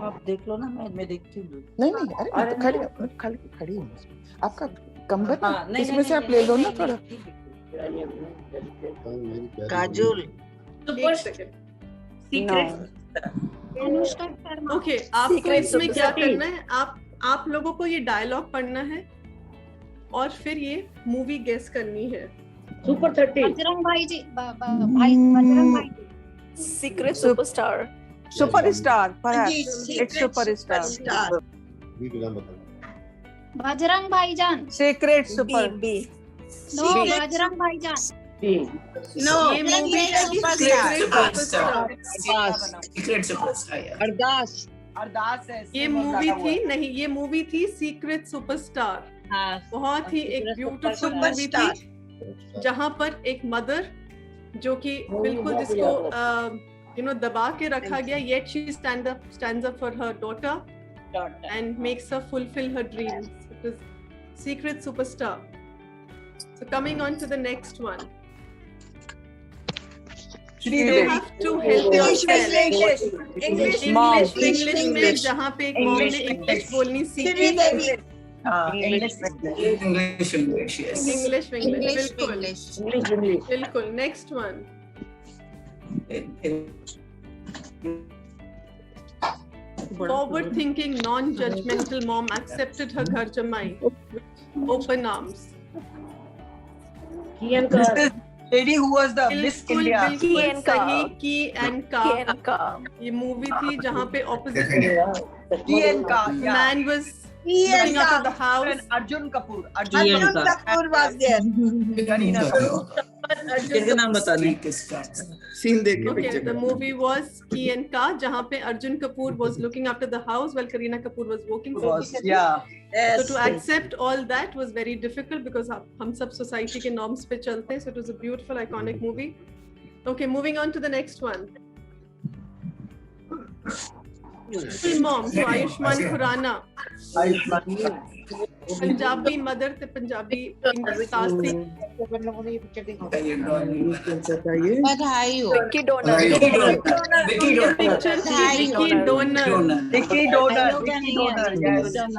आप देख लो ना, मैं देखती हूँ। नहीं, अरे खड़ी हूँ। आपका कंबल इसमें से आप ले लो ना थोड़ा। काजोल। ओके, आपको इसमें क्या करना है, आप लोगों को ये डायलॉग पढ़ना है और फिर ये मूवी गेस करनी है। सुपर 30 बजरंग भाई जी, बजरंग भाई Secret superstar, perhaps it's superstar. Bajrang भाईजान। Secret super. नो, बजरंग भाईजान। No, ये मूवी अरदास है। ये मूवी थी सीक्रेट सुपरस्टार। बहुत ही एक ब्यूटीफुल मूवी थी, जहाँ पर एक मदर जो कि बिल्कुल जिसको दबा के रखा गया, yet she stands up for her daughter and makes her fulfill her dreams. It is Secret Superstar. So coming on to the next one. You have to help yourself. English में जहाँ पे एक मॉम ने English बोलनी सीखी। बिल्कुल। Next one. Forward-thinking, non-judgmental mom accepted her घर जमाई with open arms. Lady who was the Miss India. की एंड का ये मूवी थी, जहाँ पे opposite man was looking after the house. Arjun Kapoor. Arjun Kapoor was there. Kareena Kapoor. किसका नाम बताने? सीन देख के Okay, picture the movie was Ki and Ka, जहाँ पे Arjun Kapoor was looking after the house while Kareena Kapoor was working. Yeah. So to accept all that was very difficult because हम सब society के norms पे चलते हैं. So it was a beautiful, iconic movie. Okay, moving on to the next one. Mom, so Ayushmann Khurrana. Punjabi mother थे, Punjabi सास थी. बधाई हो। Vicky Donor.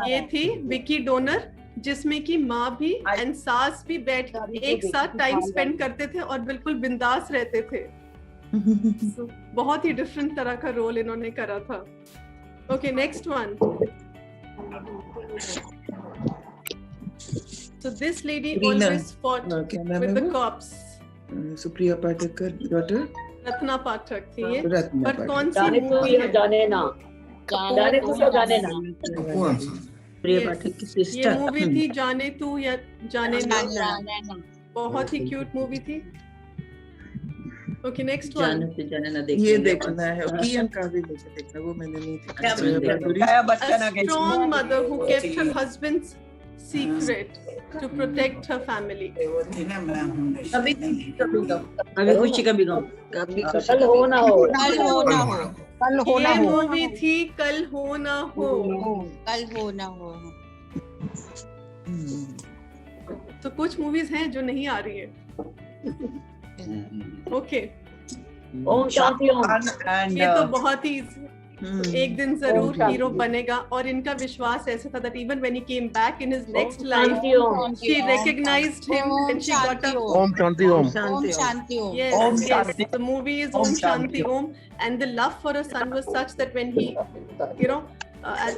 ये थी विकी डोनर, जिसमें कि माँ भी एंड सास भी बैठ एक साथ टाइम स्पेंड करते थे और बिल्कुल बिंदास रहते थे. So, बहुत ही डिफरेंट तरह का रोल इन्होंने करा था. Okay, next one. So this lady always fought with the cops. Supriya Pathak daughter Ratna Pathak थी ये. रत्ना पर कौन सी जाने मूवी है? जाने ना प्रिया पाठक की सिस्टर. ये मूवी थी जाने तू या जाने ना. बहुत ही क्यूट मूवी थी. Okay, next one. ये देखना है. कियन का भी मुझे देखना, वो मैंने नहीं देखा. A strong mother who kept her husband's secret to protect her family. कभी खुशी कभी गम. कल हो ना हो. ये मूवी थी कल हो ना हो. तो कुछ मूवीज हैं जो नहीं आ रही है. ओके. ओम शांति ओम. ये तो बहुत ही एक दिन जरूर हीरो बनेगा और इनका विश्वास ऐसा था that even when he came back in his next life she recognized him and she got a Om Shanti Om. yes. The movie is Om Shanti Om and the love for her son was such that when he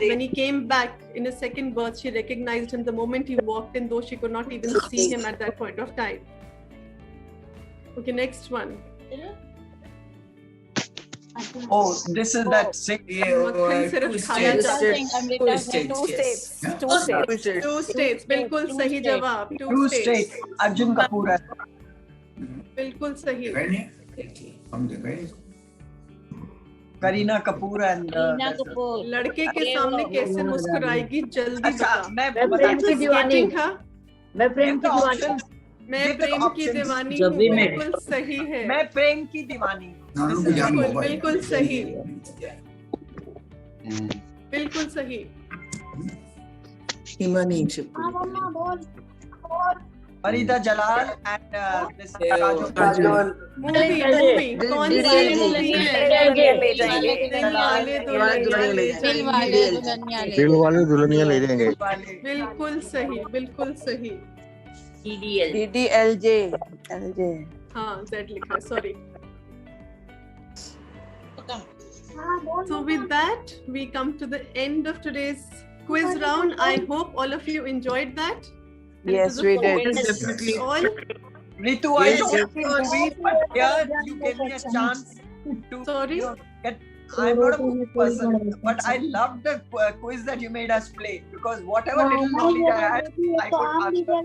when he came back in his second birth she recognized him the moment he walked in, though she could not even see him at that point of time. Okay, next one. Oh, this is that sick. Two states. बिल्कुल सही जवाब. Two states. Arjun Kapoor है. बिल्कुल सही. Kareena Kapoor and लड़के के सामने कैसे मुस्कुराएगी जल्दी बता. मैं प्रेम की दीवानी. मैं प्रेम की दीवानी. मैं प्रेम की दीवानी हूँ. बिल्कुल सही है. मैं प्रेम की दीवानी. बिल्कुल सही. बिल्कुल सही. Himani Farida Jalal and this Kajol. Movie कौन सी मूवी है? दिल वाले दुल्हनिया ले जाएंगे. बिल्कुल सही. बिल्कुल सही. DDLJ. हाँ, Z लिखा है. Sorry. So with that, we come to the end of today's quiz round. I hope all of you enjoyed that. Yes, we did. Definitely. All. Ritu, I don't think you gave me a chance to. Sorry. I'm not a movie person, but I loved the quiz that you made us play because whatever little knowledge I had, I could answer.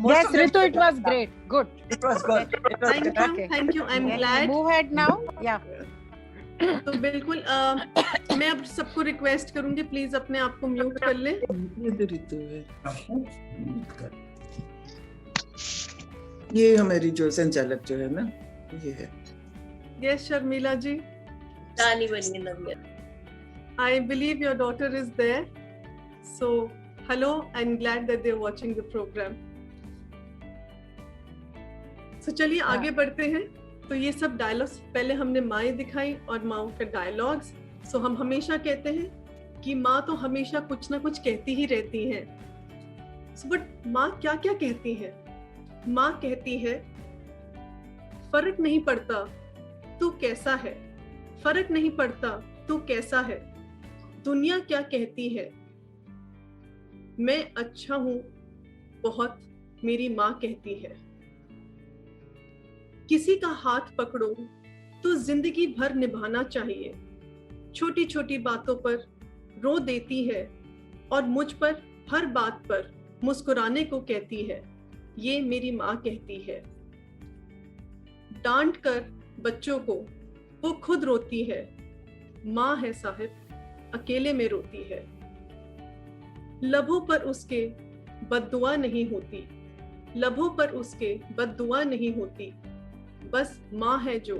Yes, Ritu, it was great. Good. It was good. Thank you. I'm glad. Move ahead now. Yeah. तो बिल्कुल मैं अब सबको request करूंगी please अपने आप को mute कर ले. ये हमारी जो संचालक जो है ना, ये है. Yes, Sharmila ji. I believe your daughter is there. So hello, I'm glad that they're watching the program. So चलिए आगे बढ़ते हैं. तो ये सब डायलॉग्स पहले हमने माएँ दिखाई और माँओं के डायलॉग्स. सो हम हमेशा कहते हैं कि माँ तो हमेशा कुछ ना कुछ कहती ही रहती है. बट माँ क्या क्या कहती है? माँ कहती है फर्क नहीं पड़ता तू कैसा है, फर्क नहीं पड़ता तू कैसा है, दुनिया क्या कहती है, मैं अच्छा हूं बहुत मेरी माँ कहती है. किसी का हाथ पकड़ो तो जिंदगी भर निभाना चाहिए, छोटी छोटी बातों पर रो देती है और मुझ पर हर बात पर मुस्कुराने को कहती है, ये मेरी माँ कहती है। डांट कर बच्चों को वो खुद रोती है, माँ है साहिब अकेले में रोती है। लबों पर उसके बद्दुआ नहीं होती, लबों पर उसके बद्दुआ नहीं होती, बस माँ है जो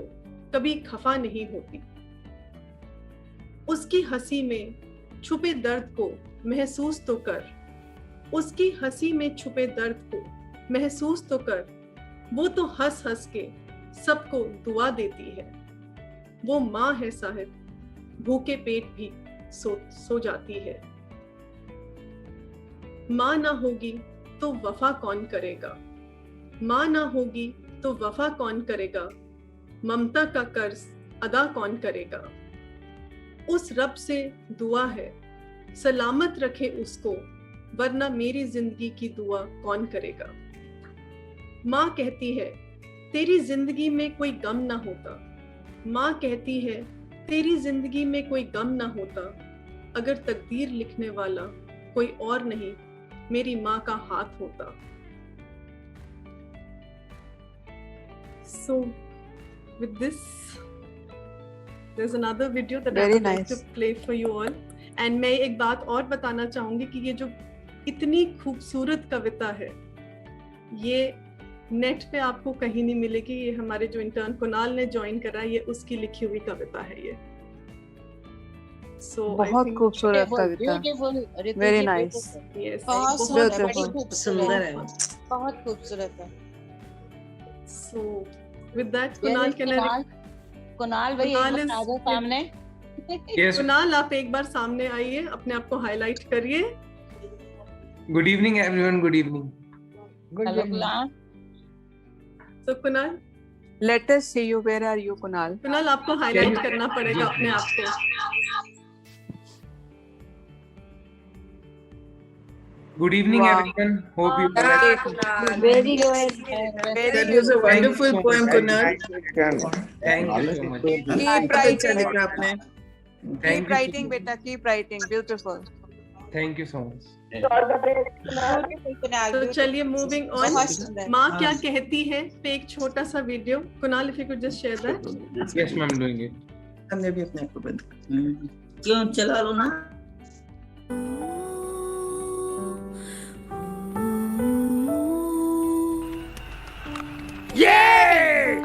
कभी खफा नहीं होती। उसकी हंसी में छुपे दर्द को महसूस तो कर, उसकी हंसी में छुपे दर्द को महसूस तो कर, वो तो हंस हंस के सबको दुआ देती है। वो माँ है साहिब, भूखे पेट भी सो जाती है। माँ ना होगी तो वफा कौन करेगा, माँ ना होगी तो वफा कौन करेगा, ममता का कर्ज अदा कौन करेगा। उस रब से दुआ है सलामत रखे उसको, वरना मेरी जिंदगी की दुआ कौन करेगा। माँ कहती है तेरी जिंदगी में कोई गम ना होता, माँ कहती है तेरी जिंदगी में कोई गम ना होता, अगर तकदीर लिखने वाला कोई और नहीं मेरी माँ का हाथ होता। So with this there's another video that I would like to play for you all, and मैं एक बात और बताना चाहूंगी कि ये जो इतनी खूबसूरत कविता है ये नेट पे आपको कहीं नहीं मिलेगी। ये हमारे जो इंटर्न कुणाल ने ज्वाइन करा, ये उसकी लिखी हुई कविता है ये। बहुत खूबसूरत कविता, वेरी नाइस, बहुत सुंदर है, बहुत खूबसूरत है। So with that Kunal, can I Kunal भाई एक बार सामने। कुणाल आप एक बार सामने आइए, अपने आप को हाईलाइट करिए। Good evening everyone, good evening. So Kunal, let us see you. Where are you, Kunal? Kunal, आपको हाईलाइट करना पड़ेगा अपने आप को। Good evening, everyone. Hope you are very good. That was a wonderful poem, Kunal. Thank you so much. Keep writing. Thank Keep writing, beta. Keep writing. Beautiful. Thank you so much. तो चलिए moving on. माँ क्या कहती है पे एक छोटा सा video. Kunal, if you could just share that. Yes, ma'am, doing it. हमने भी अपने आप को बंद क्यों चला लो ना।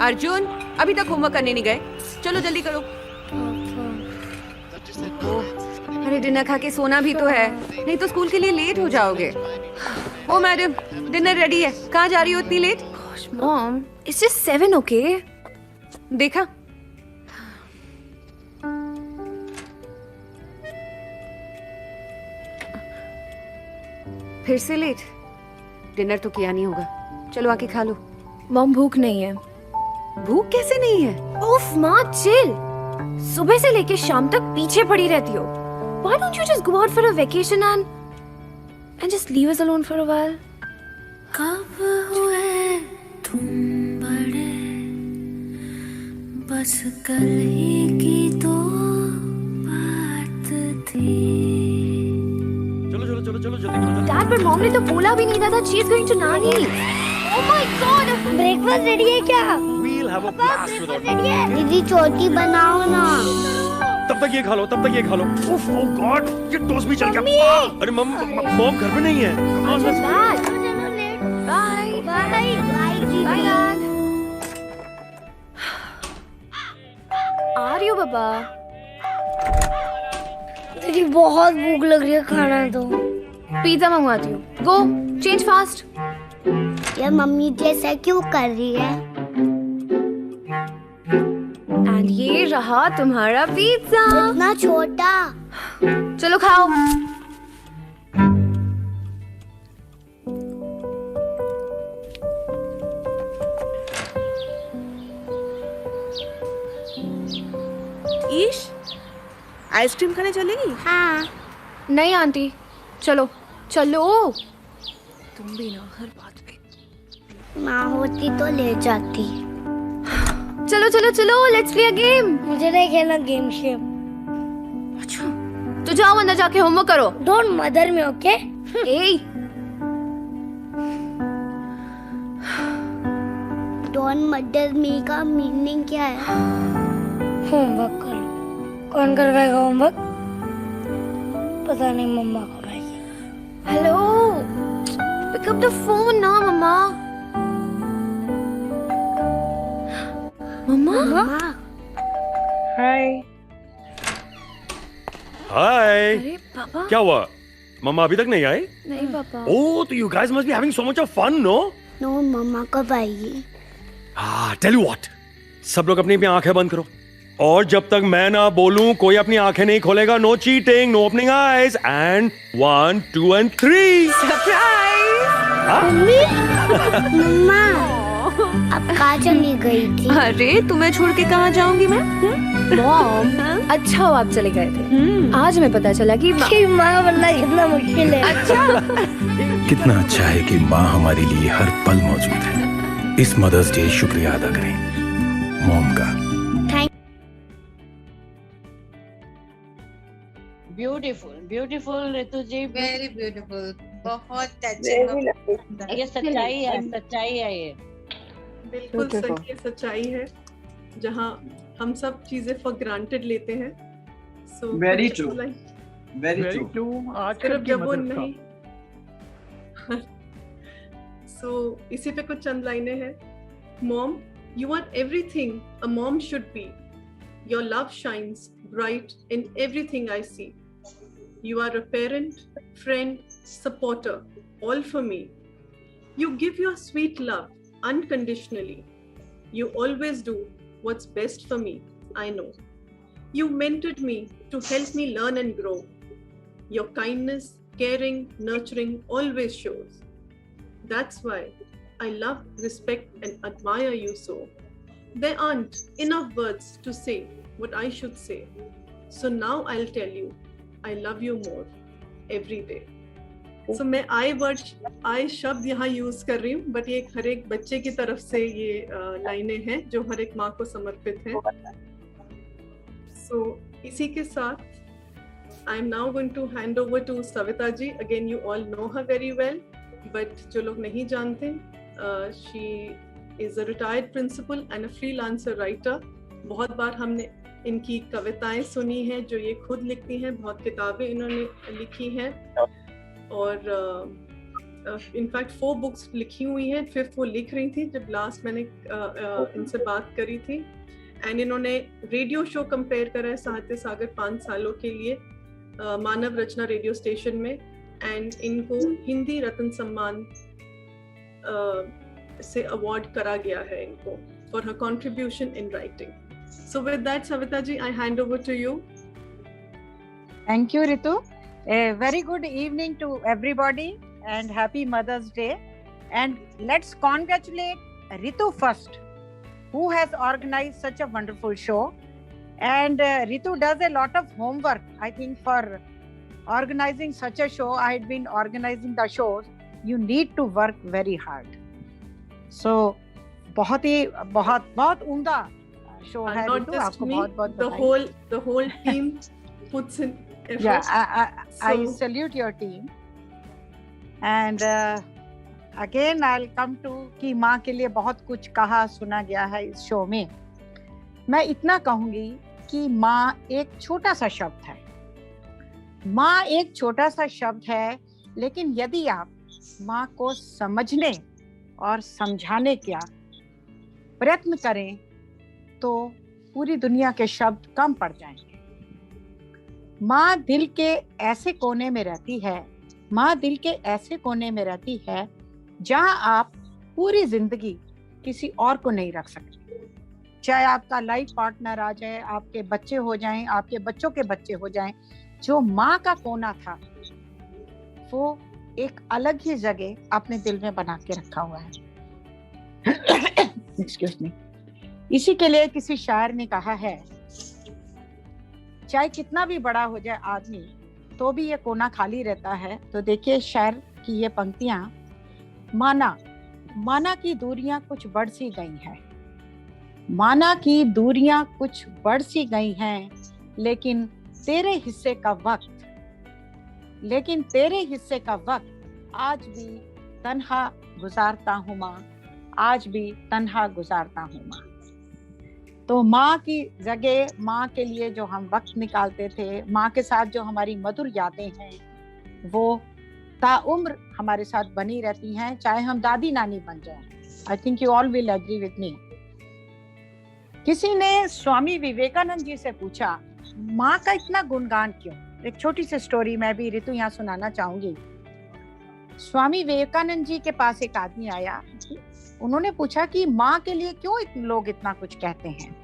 अर्जुन, अभी तक होमवर्क करने नहीं गए, चलो जल्दी करो। अरे डिनर खा के सोना भी तो है, नहीं तो स्कूल के लिए लेट हो जाओगे। ओ मैडम, डिनर रेडी है, कहाँ जा रही हो इतनी late? Mom, it's just 7, okay? देखा, फिर से लेट। डिनर तो किया नहीं होगा, चलो आके खा लो। मॉम, भूख नहीं है। भूख कैसे नहीं है? उफ माँ, चिल। सुबह से लेके शाम तक पीछे पड़ी रहती हो। Why don't you just go out for a vacation and just leave us alone for a while? कब हुए तुम बड़े, बस कल ही की तो बात थी। चलो जल्दी करो। Dad, पर मॉम ने तो बोला भी नहीं था that she is going to Nani. Oh my God! Breakfast ready है क्या? We'll have a blast without you. दीदी छोटी बनाओ ना। तब तक ये खा लो। उफ, oh God, ये टोस्ट भी चल गया। अरे मॉम घर पे नहीं है। Bye. Bye, Dad. आ रही हो बाबा? दीदी बहुत भूख लग रही है, खाना दो। पिज्जा मंगवाती हूँ। Go, change fast. यार मम्मी जैसा क्यों कर रही है? And ये रहा तुम्हारा पिज्जा। इतना छोटा। चलो खाओ। ईश, आइसक्रीम खाने चलेगी? हाँ। नहीं आंटी, चलो। तुम भी ना हर बात पे। माँ होती तो ले जाती। चलो, लेट्स प्ले अ गेम। मुझे नहीं खेलना गेम शेम। अच्छा, तो जाओ अंदर जाके होमवर्क करो। Don't mother me, okay? ए डोंट मदर मी का मीनिंग क्या है? होमवर्क करो। कौन करवाएगा होमवर्क? पता नहीं, मम्मा करवाएगी। Hello, pick up the phone ना मम्मा। मम्मा हाय। हाय। अरे पापा। क्या हुआ? मम्मा अभी तक नहीं आई? नहीं पापा। ओह, तो you guys must be having so much of fun, no? No, मम्मा कब आएगी? टेल यू व्हाट, सब लोग अपनी आंखें बंद करो और जब तक मैं ना बोलूं कोई अपनी आंखें नहीं खोलेगा। No cheating, no opening eyes and 1 2 and 3। Surprise. मम्मा अब कहाँ चली गई थी? अरे तुम्हें छोड़ के कहाँ जाऊंगी मैं? मॉम, अच्छा हो आप चले गए थे। आज हमें पता चला कि माँ बनना कितना मुश्किल है। अच्छा। कितना अच्छा है कि माँ हमारे लिए हर पल मौजूद है। इस मदर्स डे शुक्रिया अदा करें मॉम का। ब्यूटीफुल ऋतु जी, वेरी ब्यूटीफुल, बहुत टचिंग। ये सच्चाई है, सच्चाई है ये। बिल्कुल सही सच्चाई है, जहाँ हम सब चीजें फॉर ग्रांटेड लेते हैं। So, very true, very true. सिर्फ जब वो नहीं। So, इसी पे कुछ चंद लाइनें हैं। Mom, you are everything a mom should be. Your love shines bright in everything I see. You are a parent, friend, supporter, all for me. You give your sweet love unconditionally. You always do what's best for me, I know. You mentored me to help me learn and grow. Your kindness, caring, nurturing always shows. That's why I love, respect, and admire you so. There aren't enough words to say what I should say. So now I'll tell you, I love you more every day. So मैं I शब्द यहाँ use कर रही हूँ, but ये हर एक बच्चे की तरफ से ये लाइनें हैं जो हर एक माँ को समर्पित हैं। So इसी के साथ I am now going to hand over to Savita ji. Again, you all know her very well, but जो लोग नहीं जानते, she is a retired principal and a freelancer writer. बहुत बार हमने इनकी कविताएं सुनी हैं जो ये खुद लिखती हैं, बहुत किताबें इन्होंने लिखी हैं और इनफैक्ट 4 बुक्स लिखी हुई हैं। 5th वो लिख रही थी जब लास्ट मैंने इनसे बात करी थी। एंड इन्होंने रेडियो शो कंपेयर करा है साहित्य सागर 5 सालों के लिए मानव रचना रेडियो स्टेशन में, एंड इनको हिंदी रत्न सम्मान से अवार्ड करा गया है इनको for her contribution in writing. So with that, Savita ji, I hand over to you. Thank you, Ritu. A very good evening to everybody and happy Mother's Day. And let's congratulate Ritu first, who has organized such a wonderful show. And Ritu does a lot of homework, I think, for organizing such a show. I had been organizing the shows. You need to work very hard. So, बहुत उम्दा show है रितु, आपको बहुत बधाई। The whole team puts in effort. Yeah, I salute your team. And again I'll come to कि माँ के लिए बहुत कुछ कहा सुना गया है इस शो में। मैं इतना कहूँगी कि माँ एक छोटा सा शब्द है। माँ एक छोटा सा शब्द है, लेकिन यदि आप माँ को समझने और समझाने का प्रयत्न करें तो पूरी दुनिया के शब्द कम पड़ जाएंगे। माँ दिल के ऐसे कोने में रहती है, माँ दिल के ऐसे कोने में रहती है जहाँ आप पूरी जिंदगी किसी और को नहीं रख सकते। चाहे आपका लाइफ पार्टनर आ जाए, आपके बच्चे हो जाएं, आपके बच्चों के बच्चे हो जाएं, जो माँ का कोना था वो एक अलग ही जगह अपने दिल में बना के रखा हुआ है। Excuse me. इसी के लिए किसी शायर ने कहा है, चाहे कितना भी बड़ा हो जाए आदमी तो भी ये कोना खाली रहता है। तो देखिए शायर की ये पंक्तियां, माना की दूरियां कुछ बढ़ सी गई हैं, माना की दूरियां कुछ बढ़ सी गई हैं, लेकिन तेरे हिस्से का वक्त लेकिन तेरे हिस्से का वक्त आज भी तन्हा गुजारता हूँ माँ, आज भी तन्हा गुजारता हूँ माँ। तो माँ की जगह, माँ के लिए जो हम वक्त निकालते थे, माँ के साथ जो हमारी मधुर यादें हैं, वो ताउम्र हमारे साथ बनी रहती हैं, चाहे हम दादी नानी बन जाएं। I think you all will agree with me. किसी ने स्वामी विवेकानंद जी से पूछा, माँ का इतना गुणगान क्यों? एक छोटी सी स्टोरी मैं भी ऋतु यहाँ सुनाना चाहूंगी। स्वामी विवेकानंद जी के पास एक आदमी आया, उन्होंने पूछा कि माँ के लिए क्यों लोग इतना कुछ कहते हैं।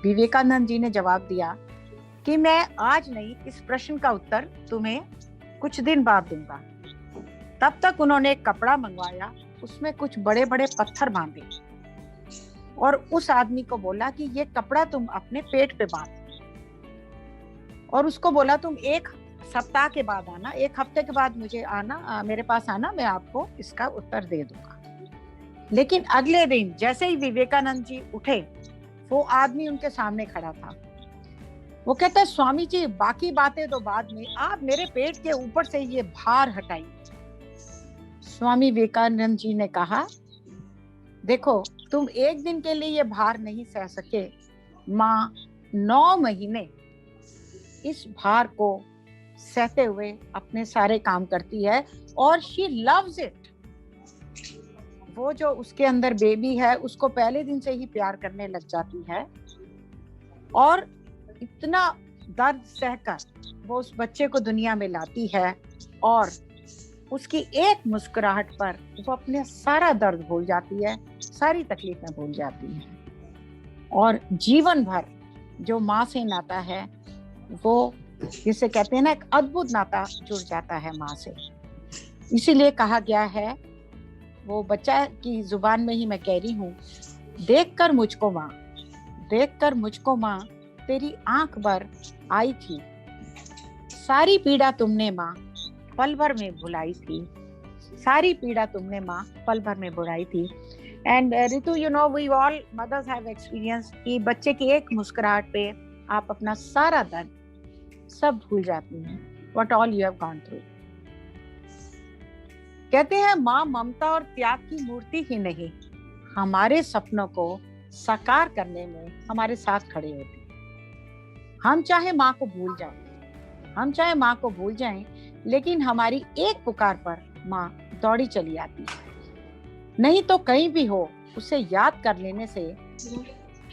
विवेकानंद जी ने जवाब दिया कि मैं आज नहीं, इस प्रश्न का उत्तर तुम्हें कुछ दिन बाद दूंगा। तब तक उन्होंने एक कपड़ा मंगवाया, उसमें कुछ बड़े बड़े पत्थर बांधे और उस आदमी को बोला कि ये कपड़ा तुम अपने पेट पे बांध, और उसको बोला तुम एक सप्ताह के बाद आना, एक हफ्ते के बाद मुझे आना, मेरे पास आना, मैं आपको इसका उत्तर दे दूंगा। लेकिन अगले दिन जैसे ही विवेकानंद जी उठे, वो आदमी उनके सामने खड़ा था। वो कहता है, स्वामी जी बाकी बातें तो बाद में, आप मेरे पेट के ऊपर से ये भार हटाइए। स्वामी विवेकानंद जी ने कहा, देखो तुम एक दिन के लिए ये भार नहीं सह सके, माँ 9 महीने इस भार को सहते हुए अपने सारे काम करती है और शी लव्स इट। वो जो उसके अंदर बेबी है उसको पहले दिन से ही प्यार करने लग जाती है और इतना दर्द सहकर वो उस बच्चे को दुनिया में लाती है और उसकी एक मुस्कुराहट पर वो अपने सारा दर्द भूल जाती है, सारी तकलीफें भूल जाती है और जीवन भर जो माँ से नाता है वो, जिसे कहते हैं ना, एक अद्भुत नाता जुड़ जाता है माँ से। इसीलिए कहा गया है, वो बच्चा की जुबान में ही मैं कह रही हूँ, देखकर मुझको माँ, देखकर मुझको माँ, तेरी आंख भर आई थी, सारी पीड़ा तुमने माँ पल भर में भुलाई थी, सारी पीड़ा तुमने माँ पल भर में भुलाई थी। And Ritu, you know, we all mothers have experience कि बच्चे की एक मुस्कुराहट पे आप अपना सारा दर्द सब भूल जाती हैं, what all you have gone through. कहते हैं माँ ममता और त्याग की मूर्ति ही नहीं, हमारे सपनों को साकार करने में हमारे साथ खड़े होती है। हम चाहे माँ को भूल जाएं, हम चाहे माँ को भूल जाएं, लेकिन हमारी एक पुकार पर माँ दौड़ी चली आती है। नहीं तो कहीं भी हो, उसे याद कर लेने से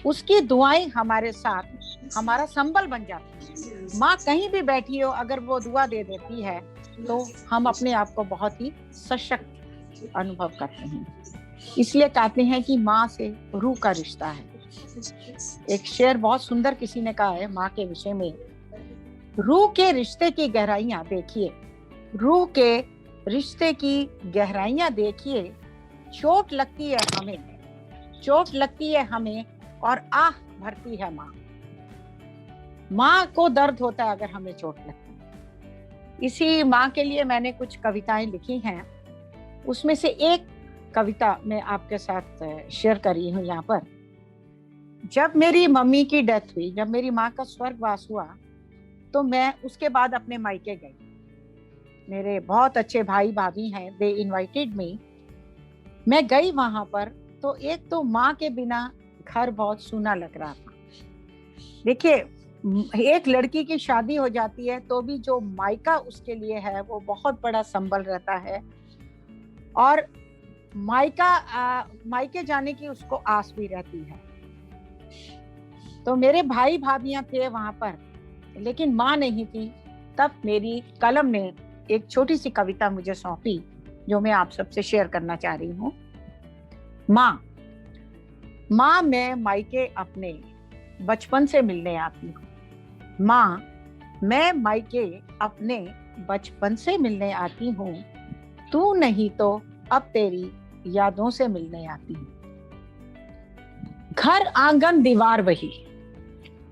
उसकी दुआएं हमारे साथ हमारा संबल बन जाती है। माँ कहीं भी बैठी हो, अगर वो दुआ दे देती है तो हम अपने आप को बहुत ही सशक्त अनुभव करते हैं। इसलिए कहते हैं कि माँ से रूह का रिश्ता है। एक शेर बहुत सुंदर किसी ने कहा है माँ के विषय में, रूह के रिश्ते की गहराइयां देखिए, रूह के रिश्ते की गहराइयां देखिए, चोट लगती है हमें, चोट लगती है हमें और आह भरती है माँ। माँ को दर्द होता है अगर हमें चोट लगती है। इसी माँ के लिए मैंने कुछ कविताएं लिखी हैं, उसमें से एक कविता मैं आपके साथ शेयर कर रही हूँ यहाँ पर। जब मेरी मम्मी की डेथ हुई, जब मेरी माँ का स्वर्गवास हुआ, तो मैं उसके बाद अपने मायके गई। मेरे बहुत अच्छे भाई भाभी हैं, दे इनवाइटेड मी। मैं गई वहां पर, तो एक तो माँ के बिना घर बहुत सूना लग रहा था। देखिए, एक लड़की की शादी हो जाती है तो भी जो मायका उसके लिए है वो बहुत बड़ा संबल रहता है और मायके जाने की उसको आस भी रहती है। तो मेरे भाई भाभियां थे वहां पर, लेकिन माँ नहीं थी। तब मेरी कलम ने एक छोटी सी कविता मुझे सौंपी जो मैं आप सबसे शेयर करना चाह रही हूँ। माँ मैं मायके अपने बचपन से मिलने आती हूँ। माँ मैं मायके अपने बचपन से मिलने आती हूँ, तू नहीं तो अब तेरी यादों से मिलने आती हूँ। घर आंगन दीवार वही,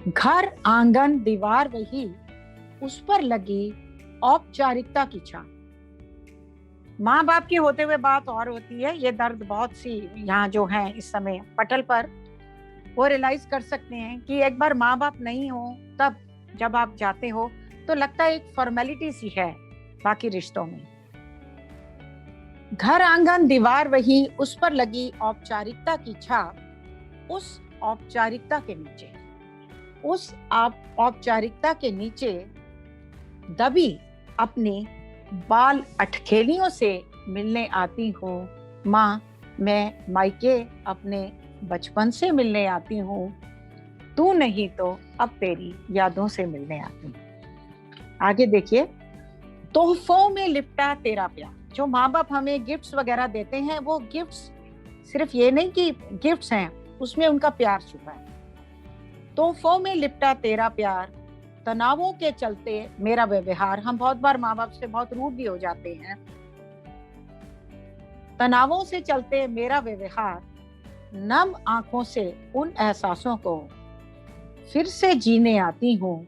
घर आंगन दीवार वही, उस पर लगी औपचारिकता की छाप। माँ बाप की होते हुए बात और होती है। ये दर्द बहुत सी यहाँ जो है इस समय पटल पर, वो रियलाइज कर सकते हैं कि एक बार माँ बाप नहीं हो, तब जब आप जाते हो तो लगता है एक फॉर्मेलिटी सी है बाकी रिश्तों में। घर आंगन दीवार वही, उस पर लगी औपचारिकता की छाप, उस औपचारिकता के नीचे, उस औपचारिकता के नीचे दबी अपने बाल अटखेलियों से मिलने आती हूँ। माँ, मैं मायके अपने बचपन से मिलने आती हूँ, तू नहीं तो अब तेरी यादों से मिलने आती हूँ। आगे देखिए, तोहफों में लिपटा तेरा प्यार। जो माँ बाप हमें गिफ्ट्स वगैरह देते हैं, वो गिफ्ट्स सिर्फ ये नहीं कि गिफ्ट्स हैं, उसमें उनका प्यार छुपा है। तोहफों में लिपटा तेरा प्यार, तनावों के चलते मेरा व्यवहार। हम बहुत बार माँ बाप से बहुत रूड भी हो जाते हैं। तनावों से चलते मेरा व्यवहार, नम आंखों से उन एहसासों को फिर से जीने आती हूँ।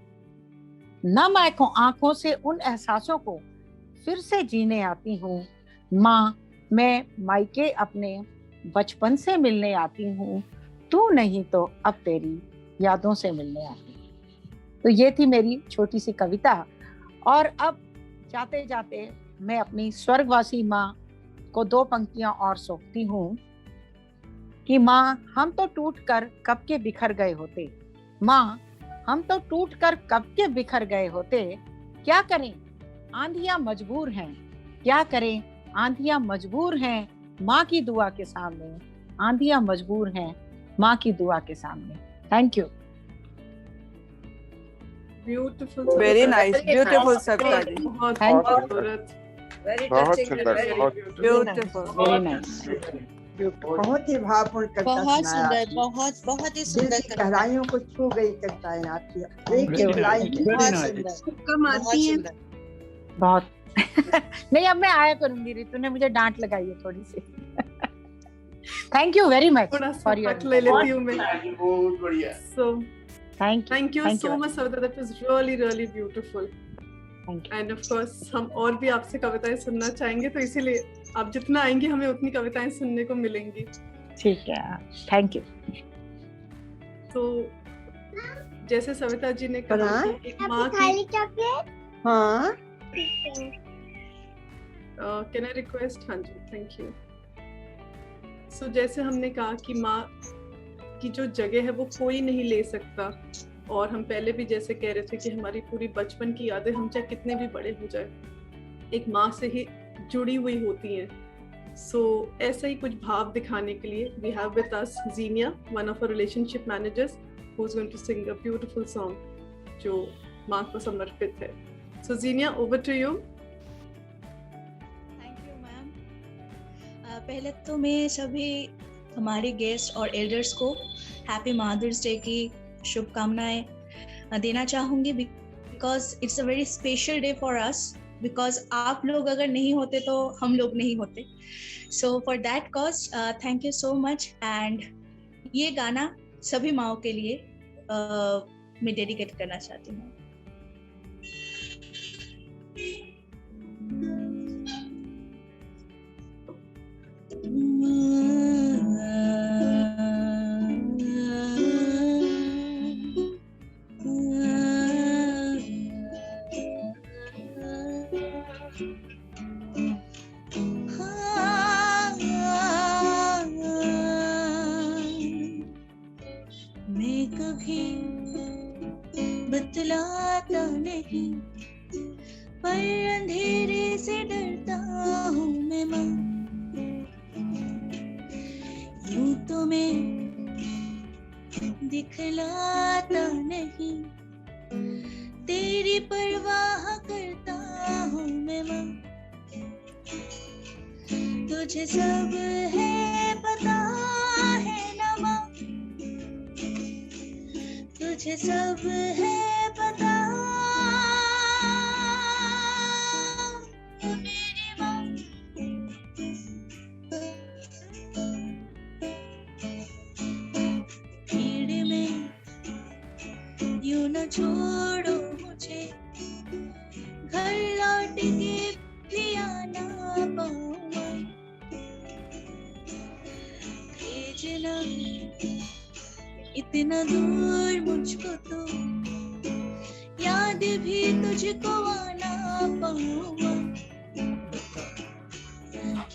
नम आंखों से उन एहसासों को फिर से जीने आती हूँ। माँ, मैं मायके अपने बचपन से मिलने आती हूँ, तू नहीं तो अब तेरी यादों से मिलने आती हूँ। तो ये थी मेरी छोटी सी कविता। और अब जाते जाते मैं अपनी स्वर्गवासी माँ को 2 पंक्तियां और सौंपती हूँ कि माँ, हम तो टूट कर कब के बिखर गए होते। माँ, हम तो टूट कर कब के बिखर गए होते। क्या करें, आंधियां मजबूर हैं। क्या करें, आंधियां मजबूर हैं माँ की दुआ के सामने। आंधियां मजबूर हैं माँ की दुआ के सामने। Thank you. Beautiful, very nice, beautiful Savita ji. Thank you. Very बहुत टचिंग, सुंदर, वेरी बहुत ब्यूटीफुल, वेरी नाइस। बहुत ही भावपूर्ण कविता बहुत सुनाया सुंदर, आपने। बहुत ही दिल सुंदर की गहराइयों को छू गई कविताएं आपकी। एक एक लाइन बहुत सुंदर, कम आती है। बहुत नहीं, अब मैं आया करूंगी। रितु ने मुझे डांट लगाई है थोड़ी सी। थैंक यू वेरी मच थोड़ा सा फॉर योर पट ले लेती हूँ मैं। बहुत बढ़िया। So thank you so much Savita, that was really beautiful. And of course हम और भी आपसे कविताएं सुनना चाहेंगे, तो इसीलिए आप जितना आएंगे हमें उतनी कविताएं सुनने को मिलेंगी। ठीक है, थैंक यू। तो जैसे सविता जी ने कहा कि एक माँ की, हाँ, कैन आई रिक्वेस्ट? हाँ जी, थैंक यू। सो जैसे हमने कहा कि माँ की जो जगह है वो कोई नहीं ले सकता, और हम पहले भी जैसे कह रहे थे कि हमारी पूरी बचपन की यादें, हम चाहे कितने भी बड़े हो जाए, एक माँ से ही जुड़ी हुई होती हैं। सो ऐसा ही कुछ भाव दिखाने के लिए we have with us Zeenia, one of our relationship managers, who is going to sing a beautiful song जो माँ को समर्पित है। So Zeenia, over to you. Thank you ma'am. पहले तो मैं सभी हमारे गेस्ट और एल्डर्स को हैप्पी मदर्स डे की शुभकामनाएं देना चाहूँगी, because it's a very special day for us, because आप लोग अगर नहीं होते तो हम लोग नहीं होते। So for that cause thank you so much. And ये गाना सभी माँओं के लिए मैं डेडिकेट करना चाहती हूँ। मैं कभी बतलाता नहीं, पर अंधेरे से डरता हूँ मैं माँ। यूं तो मैं दिखलाता नहीं, तेरी परवाह करता हूँ मैं माँ। तुझे सब है पता है ना माँ, तुझे सब है पता मेरी माँ। भीड़ में यूं न छोड़ो मुझे, घर लौट के भी आना पाऊंगा। भेजना इतना दूर मुझको तो, याद भी तुझको आना पाऊंगा।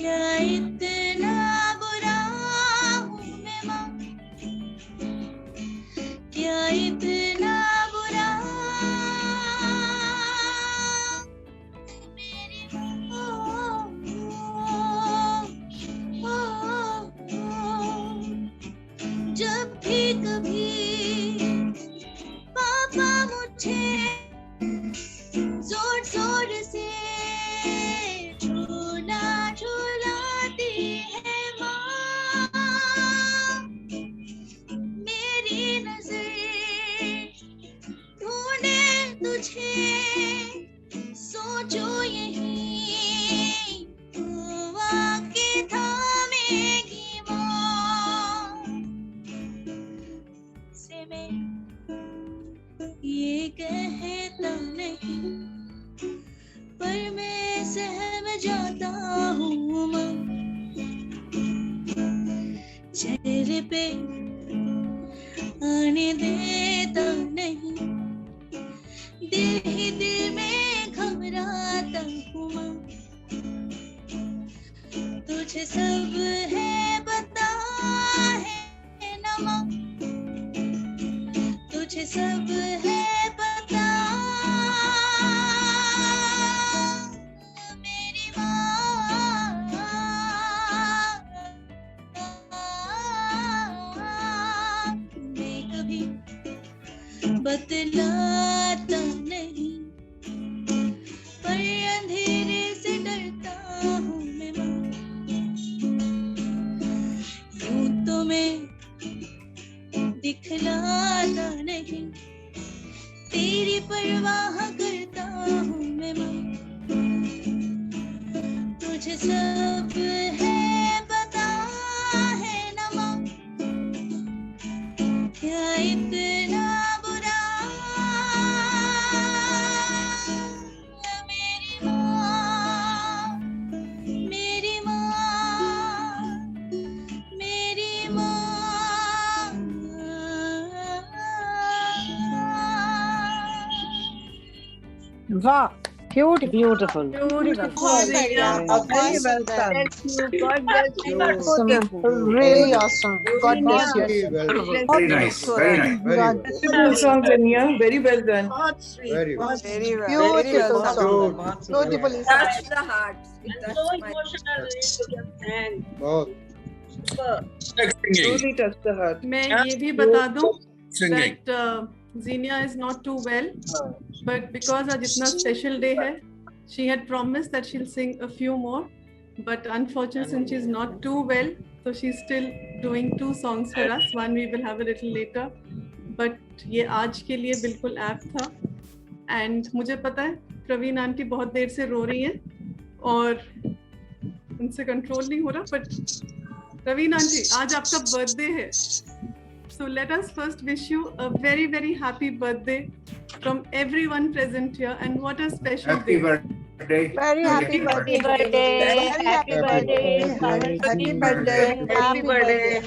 क्या इतना बुरा हूँ मैं माँ, क्या इतना बुरा मेरी माँ। जब भी कभी पापा मुझे जोर जोर से झूला झूलाती है माँ, मेरी नजर ढूंढे तुझे, सोचो यही हुआ के थामेगी माँ। से मैं ये कहता नहीं, पर मैं सहम जाता हूँ माँ। चेहरे पे आने देता नहीं, दिल ही दिल में घबराता हूँ माँ। तुझे सब है पता है ना माँ, तुझे सब है पता मेरी माँ। मैं कभी बतलाता नहीं, पर अंधेरे से डरता हूँ मैं माँ। यूं तो मैं दिखलाता नहीं, तेरी परवाह करता हूँ मैं माँ। तुझे सब है पता है ना माँ, क्या इतना बुरा मेरी माँ, मेरी माँ, मेरी माँ। वाह, cute, beautiful, Very well done. God bless you. Awesome. Really awesome. God bless you. Very nice. Very nice. Very God good. bless song, Zania. Very well done. बहुत sweet. Very well. बहुत Very well. Beautiful Very song. well. Beautifully touched sung. the heart. It touched So my emotional. And बहुत. Truly touched the heart. मैं ये भी बता दूं Singing. that Xenia is not too well, but because आज इतना special day है, she had promised that she'll sing a few more, but unfortunately since she's not too well, so she's still doing 2 songs for us. One we will have a little later, but ये आज के लिए बिल्कुल app था. And मुझे पता है Praveen aunty बहुत देर से रो रही हैं और उनसे कंट्रोल नहीं हो रहा, but प्रवीण आंटी आज आपका बर्थडे है. So let us first wish you a very, very happy birthday from everyone present here. And what a special Happy day. birthday. Very happy birthday. Happy birthday. Happy birthday. Happy birthday.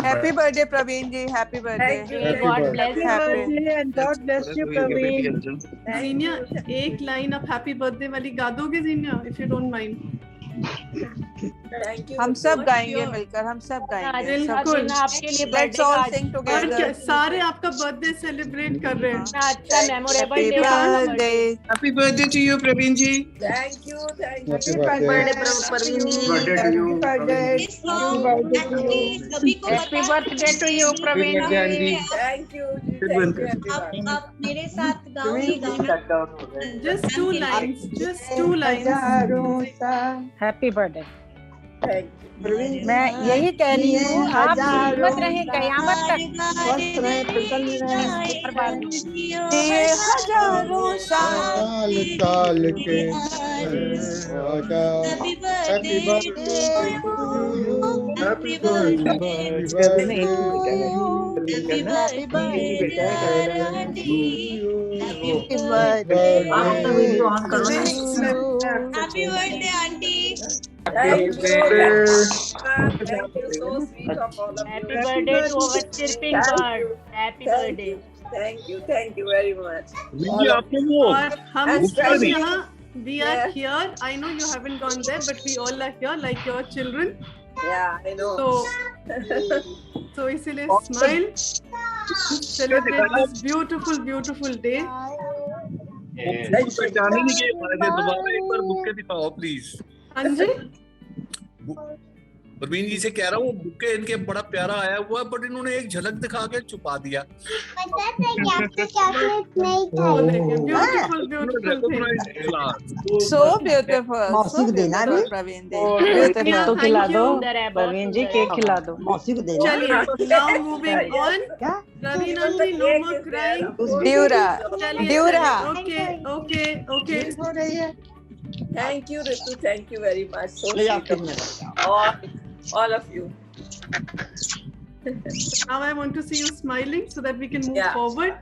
Happy birthday, Praveen ji. Happy birthday. Thank you. Happy God birthday. bless Happy. And God bless you, Praveen. Zenia, एक line of happy birthday वाली गा दोगे Zenia, if you don't mind. Thank you. हम सब गाएंगे मिलकर, हम सब गाएंगे. बिल्कुल. आपके लिए Let's all sing और क्या together. सारे आपका बर्थडे सेलिब्रेट कर रहे हैं. अच्छा memorable Happy birthday. Happy birthday to you, Praveen ji. Thank you. Thank you. Happy birthday. Praveen ji. Birthday to you. Happy birthday. This song actually सभी को happy birthday to you Praveen birthday, Andy. Thank you. Thank you. everyone. आप मेरे साथ गाओ ये गाना. Just 2 lines. Just 2 lines. Happy birthday. Thank you. मैं यही कह रही हूँ, आप हिम्मत रहे कयामत तक. स्वस्थ रहे, प्रसन्न रहे. ये हजारों साल साल साल के राजा. Happy Happy birthday birthday to to you. you. Happy Happy birthday. birthday. Happy birthday, dear Aunty. Happy birthday. Happy birthday, Aunty. Thank you. Thank you. So sweet of all of happy you. Birthday to our chirping bird. Happy Thank birthday. you. Thank you. Thank you very much. ये आपको वो और हम And सब especially यहाँ we are here. I know you haven't gone there, but we all are here, like your children. Yeah, I know. So इसीलिए smile, celebrate this beautiful, beautiful day. पहचाने नहीं गए हमारे से, दोबारा एक बार बुके दिखाओ प्लीज। हाँ जी। प्रवीण जी से कह रहा हूँ, बुके इनके बड़ा प्यारा आया हुआ है, बट इन्होंने एक झलक दिखा के छुपा दिया। So beautiful. मौसी को देना भी। प्रवीण केक तो खिला दो, प्रवीण जी केक खिला दो। मौसी को देना। चलिए, now moving on. Praveen aunty, no more crying. Diura. Okay. हो रही है। Thank you, Ritu. Thank you very much. So sweet of you. All of you. Now I want to see you smiling so that we can move forward.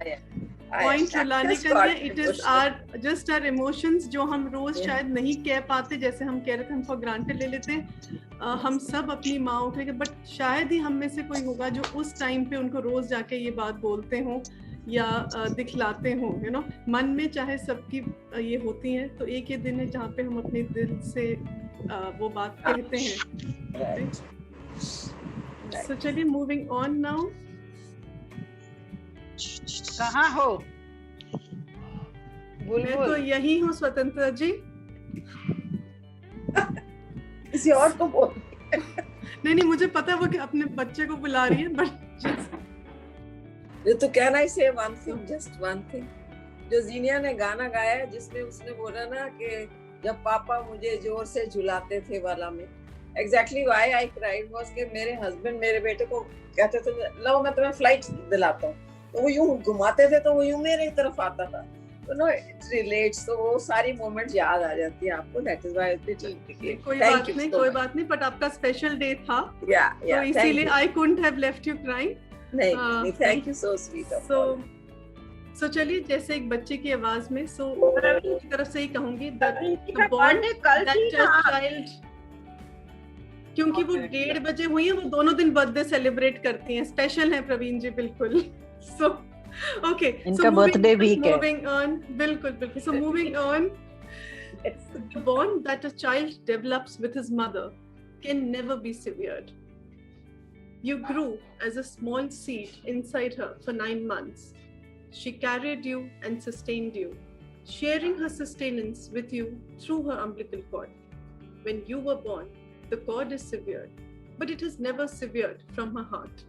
Point रुलाने का नहीं, it is just our emotions जो हम रोज शायद नहीं कह पाते, जैसे हम कह रहे थे हम for granted ले लेते हैं। हम सब अपनी माँ उठेंगे, बट शायद ही हम में से कोई होगा जो उस टाइम पे उनको रोज जाके ये बात बोलते हों या दिखलाते हों, यू नो। मन में चाहे सबकी ये होती हैं, तो एक ये दिन है जहाँ पे हम अपने दिल से वो बात कहते हैं। So चलिए, moving on now. कहाँ हो? मैं तो यही हूँ स्वतंत्र जी। किसी और को बोल। नहीं, मुझे पता है वो कि अपने बच्चे को बुला रही है, बट तो कैन आई से one thing, just one thing. जो जीनिया ने गाना गाया है जिसमें उसने बोला ना कि जब पापा मुझे जोर से झुलाते थे वाला में, exactly why I cried was कि मेरे हस्बैंड मेरे बेटे को कहते थे लो मैं तुम्हें फ्लाइट दिलाता हूँ, तो वो यूं घुमाते थे तो वो यूं मेरी तरफ आता था, तो नो इट रिलेट्स, तो वो सारी मोमेंट्स याद आ जाती है आपको। दैट इज व्हाई कोई बात नहीं, बट आपका स्पेशल डे था, तो इसीलिए I couldn't have left you crying. नहीं, thank you, so sweet of you. So चलिए, जैसे एक बच्चे की आवाज में, सो प्रवीण की तरफ से ही कहूंगी द बॉन्ड दैट चाइल्ड, क्योंकि वो 1:30 बजे हुई है, वो दोनों दिन बर्थडे सेलिब्रेट करती हैं, स्पेशल है प्रवीण जी, बिल्कुल। सो ओके, इनका बर्थडे वीक है। मूविंग ऑन, बिल्कुल। So moving on, the bond that a child develops with his mother can never be severed. You grew as a small seed inside her for 9 months. She carried you and sustained you, sharing her sustenance with you through her umbilical cord. When you were born, the cord is severed, but it is never severed from her heart.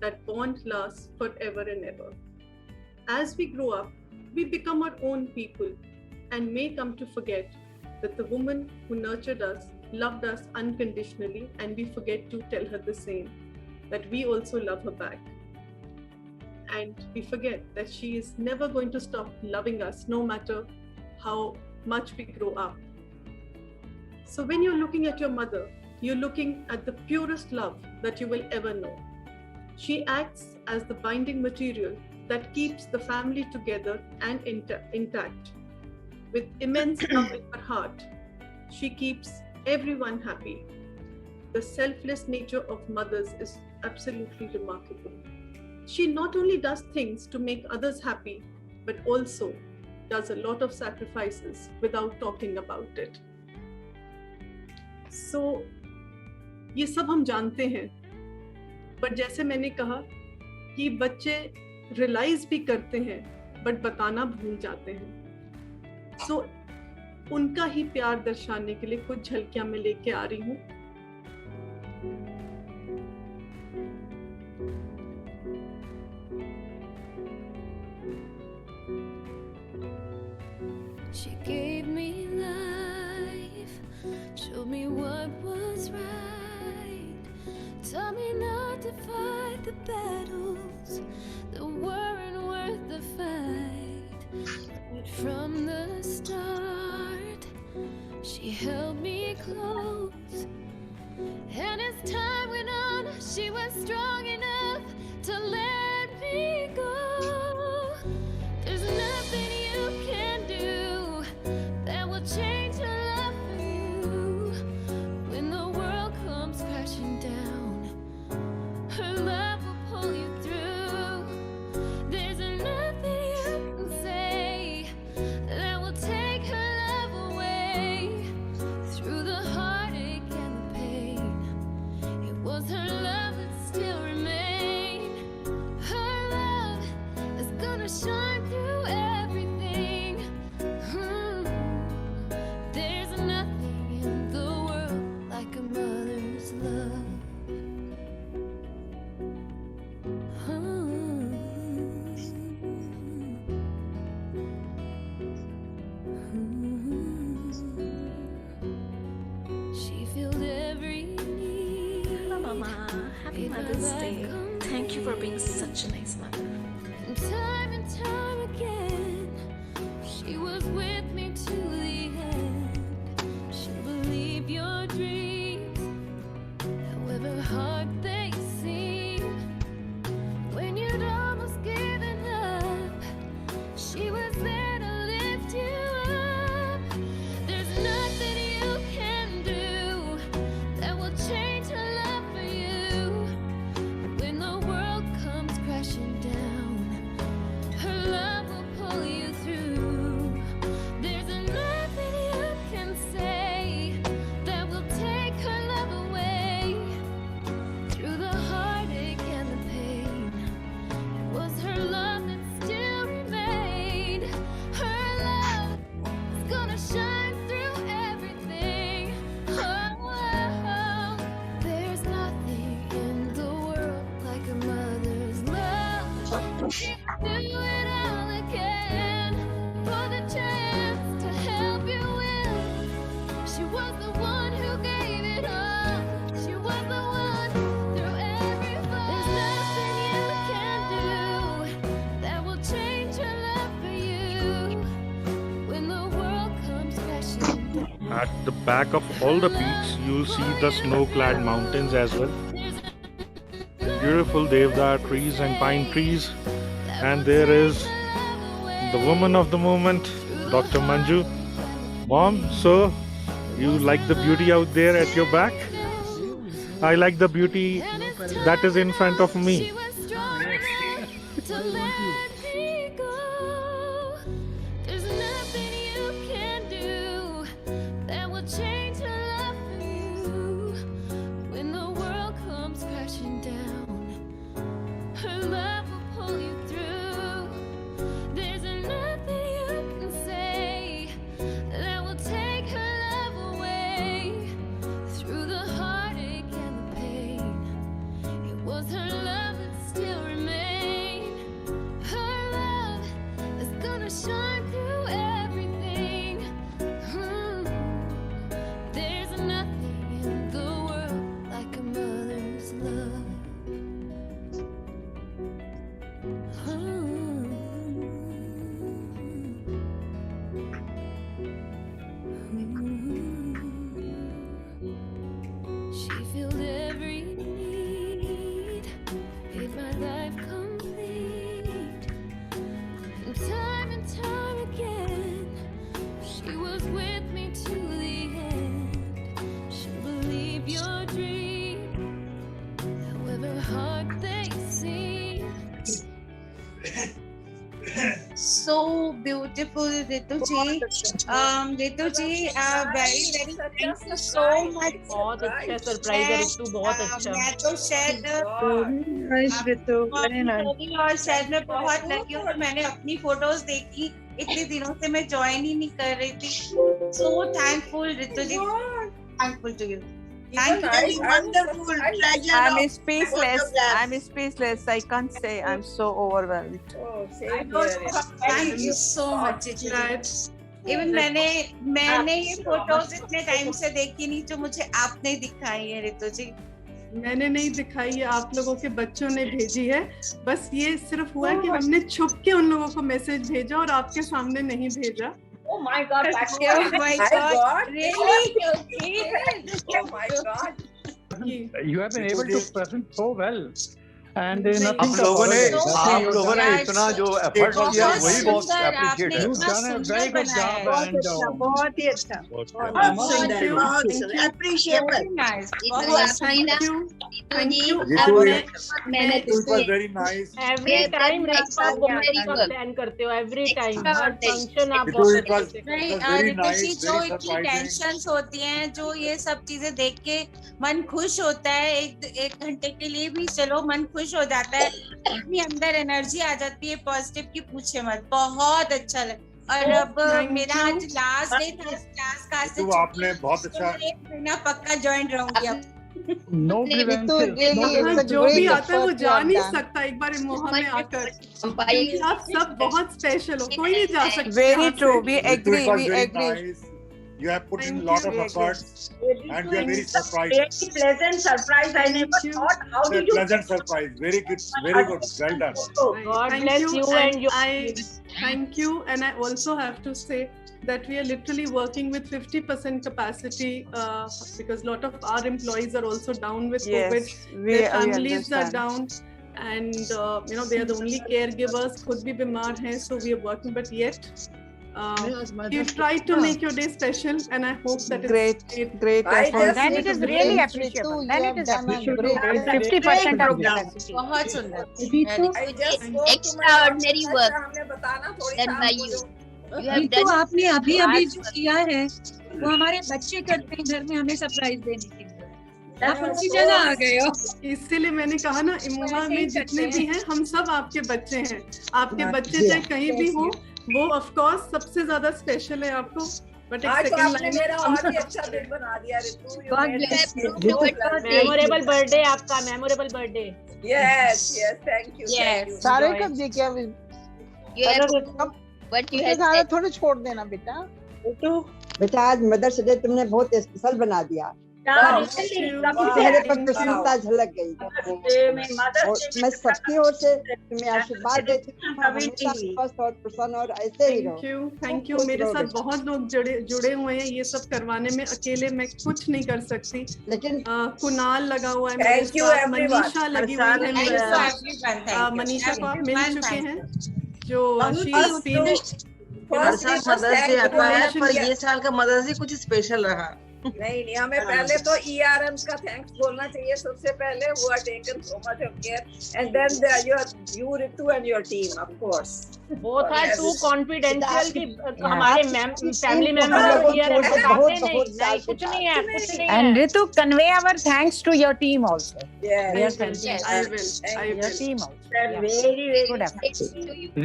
That bond lasts forever and ever. As we grow up, we become our own people and may come to forget that the woman who nurtured us loved us unconditionally, and we forget to tell her the same, that we also love her back. And we forget that she is never going to stop loving us, no matter how much we grow up. So when you're looking at your mother, you're looking at the purest love that you will ever know. She acts as the binding material that keeps the family together and intact. With immense love in her heart, she keeps everyone happy. The selfless nature of mothers is absolutely remarkable. She not only does things to make others happy, but also does a lot of sacrifices without talking about it. So, ये सब हम जानते हैं, but जैसे मैंने कहा कि बच्चे रियलाइज भी करते हैं, बट बताना भूल जाते हैं। So, उनका ही प्यार दर्शाने के लिए कुछ झलकियां मैं लेके आ रही हूँ। She gave me life, showed me what was right, taught me not to fight the battles that weren't worth the fight. But from the start, she held me close, and as time went on, she was strong enough to let me go. There's nothing you can do that will change her love for you. When the world comes crashing down, her love will pull you through. There's nothing you can say that will take her love away. Mama. Happy Mother's Day. Thank you for being such a nice mother. And time again, she was with me to the end. She'll believe your dreams, however hard they seem. When you'd almost given up, she was there to lift you up. There's nothing you can do that will change her love for you. When the world comes crashing down, her love will pull you through. There's nothing you can say that will take her love away. Through the heartache and the pain, it was her love that still remained. Her love is gonna shine through everything. Oh, there's nothing in the world like a mother's love. She'll do it all again for the chance to help you win. She was the one who gave it all. She was the one through every fall. There's nothing you can do that will change her love for you. When the world comes crashing down. At the back of all the peaks, you'll see the snow-clad mountains as well. Beautiful Devdar trees and pine trees. And there is the woman of the moment, Dr. Manju. Mom, so you like the beauty out there at your back? I like the beauty that is in front of me. To let me go. There's nothing you can do that will change her love for you. When the world comes crashing down, her love will pull you through. There's nothing you can say that will take her love away. Through the heartache and the pain, it was her love that still remained. Her love is gonna shine through everything. There's nothing in the world like a mother's love. She filled every need, made my life complete. And time again, she was with me to the end. She'll believe your dream, however hard they seem. So beautiful, Ritu ji. Ritu ji, very thank you so much. बहुत अच्छा surprise है रितु, बहुत अच्छा। मैं तो शायद nice, Ritu. Very nice. और शायद मैं बहुत लकी हूँ कि मैंने अपनी फोटोज देखी। इतने दिनों से मैं ज्वाइन ही नहीं कर रही थी। So thankful, Ritu ji. Thankful to you. Thank you. Wonderful. I'm speechless. I'm speechless. I can't say. I'm so overwhelmed. Thank you so much, Ritu. Even मैंने ये फोटोज इतने टाइम से देखी नहीं जो मुझे आपने दिखाई है रितु जी। मैंने नहीं दिखाई है, आप लोगों के बच्चों ने भेजी है। बस ये सिर्फ हुआ कि हमने छुप के उन लोगों को मैसेज भेजा और आपके सामने नहीं भेजा। Oh my God! Oh my God! Really? Okay. Oh my God! You have been able to present so well. And आप लोगों ने इतना जो एफर्ट किया वही बहुत अप्रिशिएट है। Very good job. बहुत ही अच्छा। एवरी टाइम प्लान करते हो, एवरी टाइम हर फंक्शन आप जो इतनी टेंशन होती हैं, जो ये सब चीजें देख के मन खुश होता है। एक घंटे के लिए भी चलो मन खुश हो जाता है, इतनी अंदर एनर्जी आ जाती है पॉजिटिव की, पूछे मत। बहुत अच्छा लगा। और अब मेरा आज लास्ट डे था क्लास का, तो आपने बहुत अच्छा, एक महीना पक्का ज्वाइन रहूंगी अब। जो भी आता है वो जा नहीं सकता एक बार मोह में आकर। आप सब बहुत स्पेशल हो, कोई नहीं जा सकता। Very true. We agree. We agree. You have put in a lot of efforts, and we are very surprised. Very pleasant surprise. I never thought. How It's a did you? pleasant surprise. Very good. Very good. Well done. God Thank bless you and your thank you, and I also have to say that we are literally working with 50% capacity because a lot of our employees are also down with COVID. Their families are down, and they are the only caregivers. खुद भी बीमार हैं, so we are working, but yet you tried to make your day special, and I hope that great effort. Then it is really appreciable. Then it is appreciable. 50% of capacity. बहुत सुंदर. Extraordinary work done by you. You have तो done आपने अभी अभी जो किया है वो हमारे बच्चे करते हैं घर में हमें सरप्राइज देने के लिए. आप उनकी जगह आ गए हो. इसीलिए मैंने कहा ना, इमोहा में जितने भी हैं हम सब आपके बच्चे हैं. आपके बच्चे चाहे कहीं भी हो, वो ऑफ कोर्स सबसे ज्यादा स्पेशल है आपको. बट एक सेकंड लाइन मेरा और भी अच्छा दिन बना दिया ऋतु. मेमोरेबल बर्थडे आपका, memorable birthday. Yes thank you. सारे कब जी क्या But you have सारे थोड़े छोड़ देना बेटा. बेटा आज मदर्स डे तुमने बहुत स्पेशल बना दिया. चेहरे पर प्रसन्नता झलक गई. और मैं सबकी ओर से तुम्हें आशीर्वाद देती हूँ, हमेशा स्वस्थ और प्रसन्न और ऐसे ही रहो. Thank you. मेरे साथ बहुत लोग जुड़े हुए हैं ये सब करवाने में. अकेले मैं कुछ नहीं कर सकती. लेकिन कुणाल लगा हुआ है मेरे साथ, मनीषा लगी हुई है मेरे साथ. मनीषा को आप मिल चुके हैं जो हर साल मदर्स डे आता है, पर ये साल का मदर्स डे कुछ स्पेशल रहा. नहीं हमें पहले तो ERMs का थैंक्स बोलना चाहिए सबसे पहले. who are taken so much of care, and then you Ritu and your team of course. Both are too confidential कि हमारे फैमिली मेंबर्स हियर हैं, बताते नहीं, कुछ नहीं है, कुछ नहीं है. And Ritu, convey our thanks to your team also. Yes, I will. Your team also. Very good effort.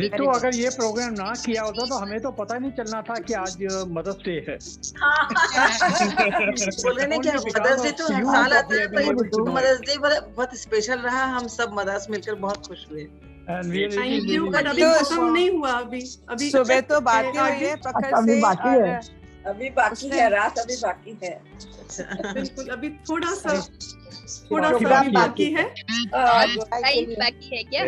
ऋतु, अगर ये प्रोग्राम ना किया होता तो हमें तो पता नहीं चलना था कि आज मदर्स डे है. बोल रहे हैं कि मदर्स डे तो हर साल आता है, पर मदर्स डे बहुत स्पेशल रहा. हम सब मदर्स मिलकर बहुत खुश हुए. Thank you. बट अभी खत्म नहीं हुआ. अभी सुबह तो बाकी हुई है प्रखर से. अभी बाकी है, रात अभी बाकी है. बिल्कुल, अभी थोड़ा सा अभी बाकी है. बाकी है क्या?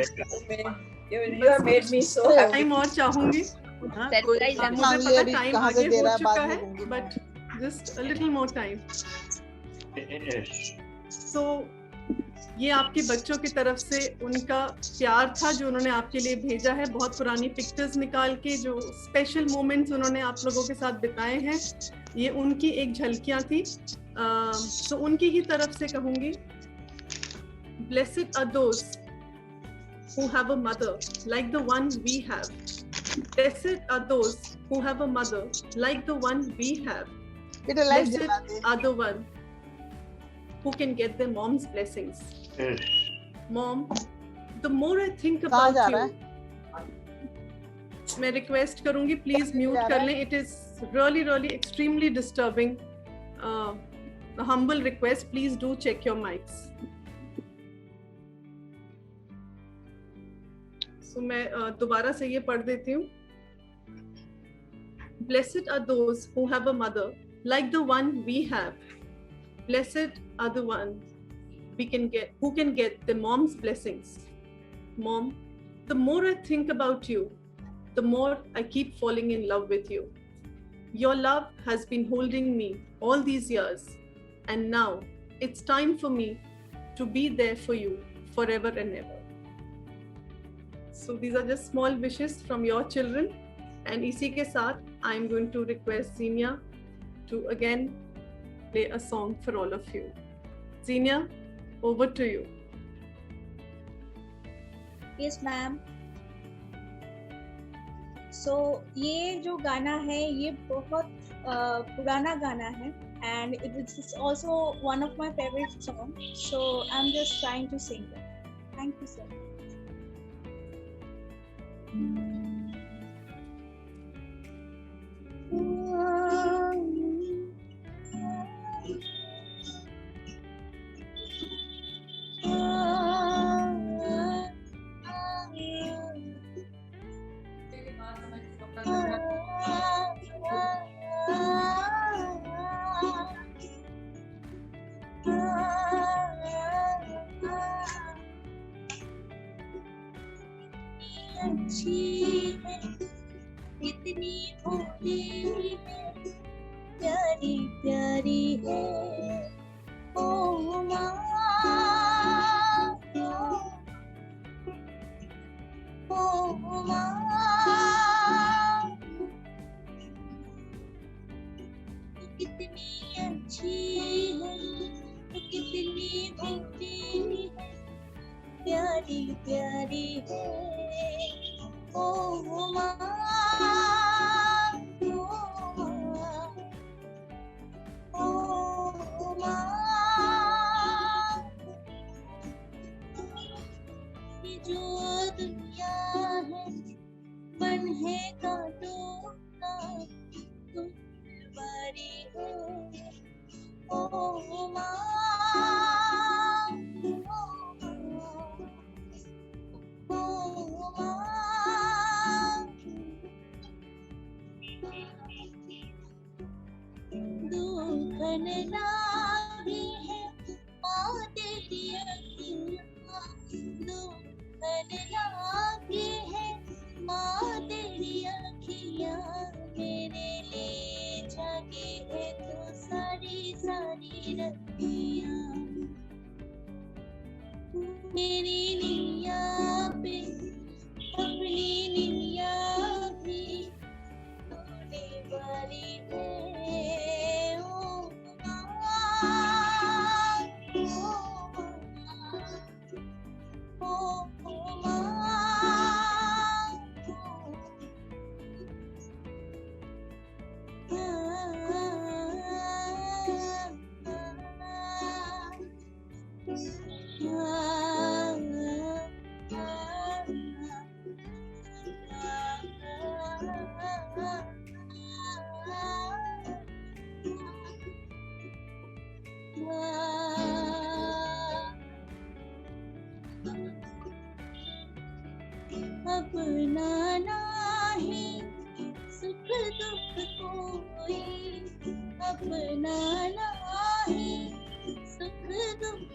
You have made me so happy. Time और चाहूंगी. मुझे पता टाइम आगे हो चुका है, but just a little more time. So ये आपके बच्चों की तरफ से उनका प्यार था जो उन्होंने आपके लिए भेजा है. बहुत पुरानी पिक्चर्स निकाल के जो स्पेशल मोमेंट्स उन्होंने आप लोगों के साथ बिताए हैं, ये उनकी एक झलकियां थी. तो उनकी ही तरफ से कहूंगी, blessed are those who have a mother like the one we have. Blessed are those who have a mother like the one we have. Blessed are the one who can get their mom's blessings. Mom, the more I think about you, मैं request करूंगी please mute कर लें. It is really extremely disturbing. A humble request, please do check your mics. So मैं दोबारा से ये पढ़ देती हूँ. Blessed are those who have a mother like the one we have. Blessed are the one who can get the mom's blessings. Mom, the more I think about you, the more I keep falling in love with you. Your love has been holding me all these years, and now it's time for me to be there for you forever and ever. So these are just small wishes from your children, and इसी के साथ I'm going to request Zenia to again play a song for all of you. Zenia, over to you. Yes, ma'am. So ये जो गाना है ये बहुत पुराना गाना है, and it is also one of my favorite songs. So I'm just trying to sing it. Thank you so much. प्यारी प्यारी है ओ माँ ओ माँ कितनी अच्छी है कितनी मीठी है प्यारी प्यारी है ओ माँ ओ माँ ये जो दुनिया है मन है कांटों का बारी है ओ माँ दुखन लागी है माँ तेरी अखियाँ दुखन लागी है माँ तेरी अखियाँ मेरे लिए जागी है तो सारी सारी रतियाँ मेरी निया पे अपनी निया भी होने वाली है ओ अपना नाही सुख दुख कोई अपना नाही सुख दुख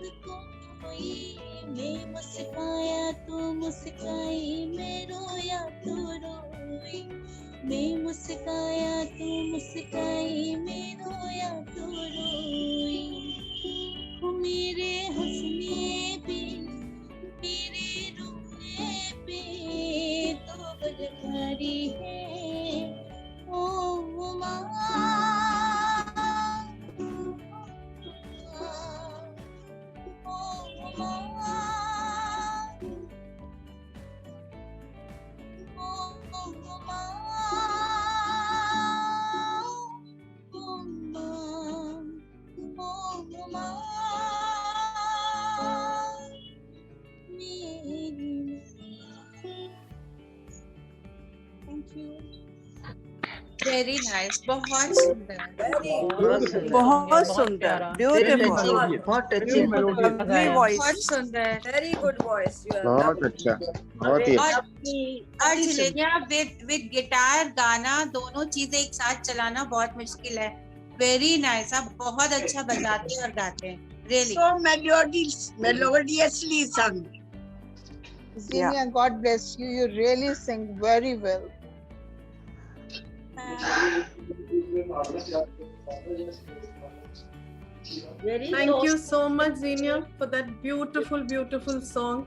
कोई मैं मुस्काया तू मुस्काई मैं रोया तू रोई मैं मुस्काया तू मुस्काई मैं रोया तू रोई मेरे हंसने पे मेरे रोने पे तो बदकारी है ओ माँ ओ माँ ओ माँ वेरी नाइस बहुत सुंदर बहुत सुंदर ब्यूटीफुल बहुत अच्छी वॉइस बहुत सुंदर वेरी गुड वॉइस बहुत अच्छा बहुत ही और जिलेनिया विद गिटार गाना दोनों चीजें एक साथ चलाना बहुत मुश्किल है वेरी नाइस आप बहुत अच्छा बजाते और गाते हैं really so melodiously sung Xenia, God bless you. You really sing very well. Thank you so much, Xenia, for that beautiful, beautiful song.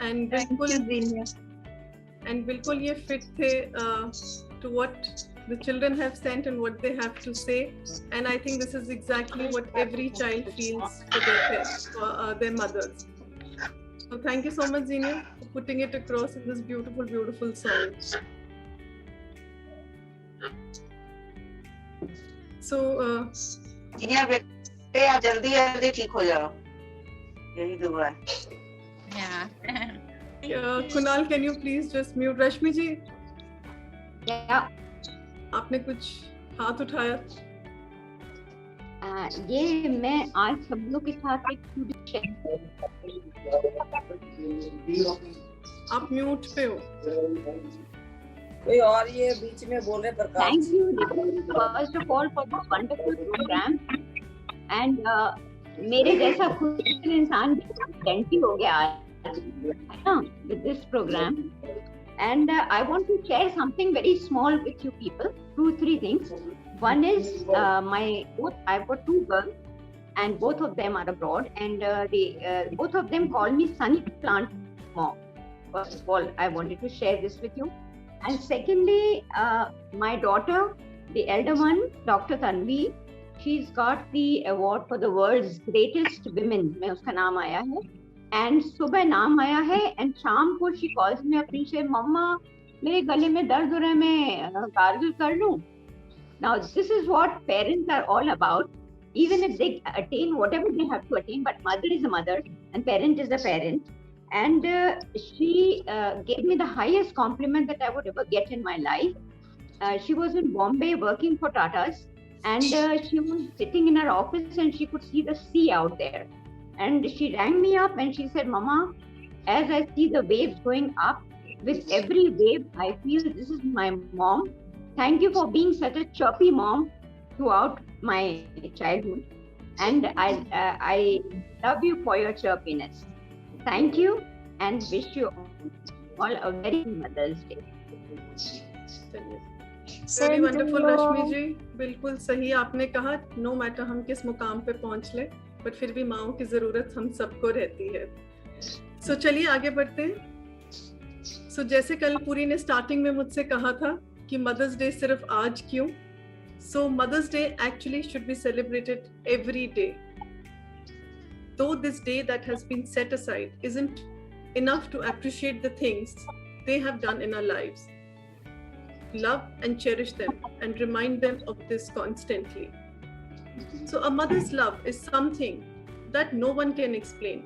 And बिल्कुल ये fit थे to what the children have sent and what they have to say. And I think this is exactly what every child feels for their mothers. So thank you so much, Xenia, for putting it across in this beautiful, beautiful song. So, Xenia, बेटे आप जल्दी जल्दी ठीक हो जाओ, यही दुआ है। Kunal, can you please just mute? Rashmi ji, क्या आपने कुछ हाथ उठाया? ये मैं आज सब लोग के साथ एक आप म्यूट पे हो। कोई और ये बीच में बोल रहे प्रकाश। Thank you first of all for this wonderful program and मेरे जैसा खुद इंसान भी हो गया है ना with this program and I want to share something very small with you people. 2-3 things. One is I've got 2 girls, and both of them are abroad, and both of them call me Sunny Plant Mom. First of all, I wanted to share this with you. And secondly, my daughter, the elder one, Dr. Tanvi, she's got the award for the world's greatest women. में उसका नाम आया है. And सुबह नाम आया है, and शाम को she calls me up and says, "Mama, मेरे गले में दर्द हो रहा है, मैं gargle कर लूँ?" Now this is what parents are all about. Even if they attain whatever they have to attain, but mother is a mother and parent is a parent. And she gave me the highest compliment that I would ever get in my life. She was in Bombay working for Tatas, and she was sitting in her office and she could see the sea out there. And she rang me up and she said, "Mama, as I see the waves going up, with every wave, I feel this is my mom. Thank you for being such a chirpy mom throughout my childhood. And I love you for your chirpiness. Thank you and wish you all a very Mother's Day." Very wonderful, रश्मि जी. बिल्कुल सही आपने कहा. No matter हम किस मुकाम पे पहुंच ले, but फिर भी माँओं की जरूरत हम सबको रहती है. So चलिए आगे बढ़ते हैं. So जैसे कल पूरी ने स्टार्टिंग में मुझसे कहा था कि मदर्स डे सिर्फ आज क्यों? So Mother's Day actually should be celebrated every day. Though this day that has been set aside isn't enough to appreciate the things they have done in our lives. Love and cherish them and remind them of this constantly. So a mother's love is something that no one can explain.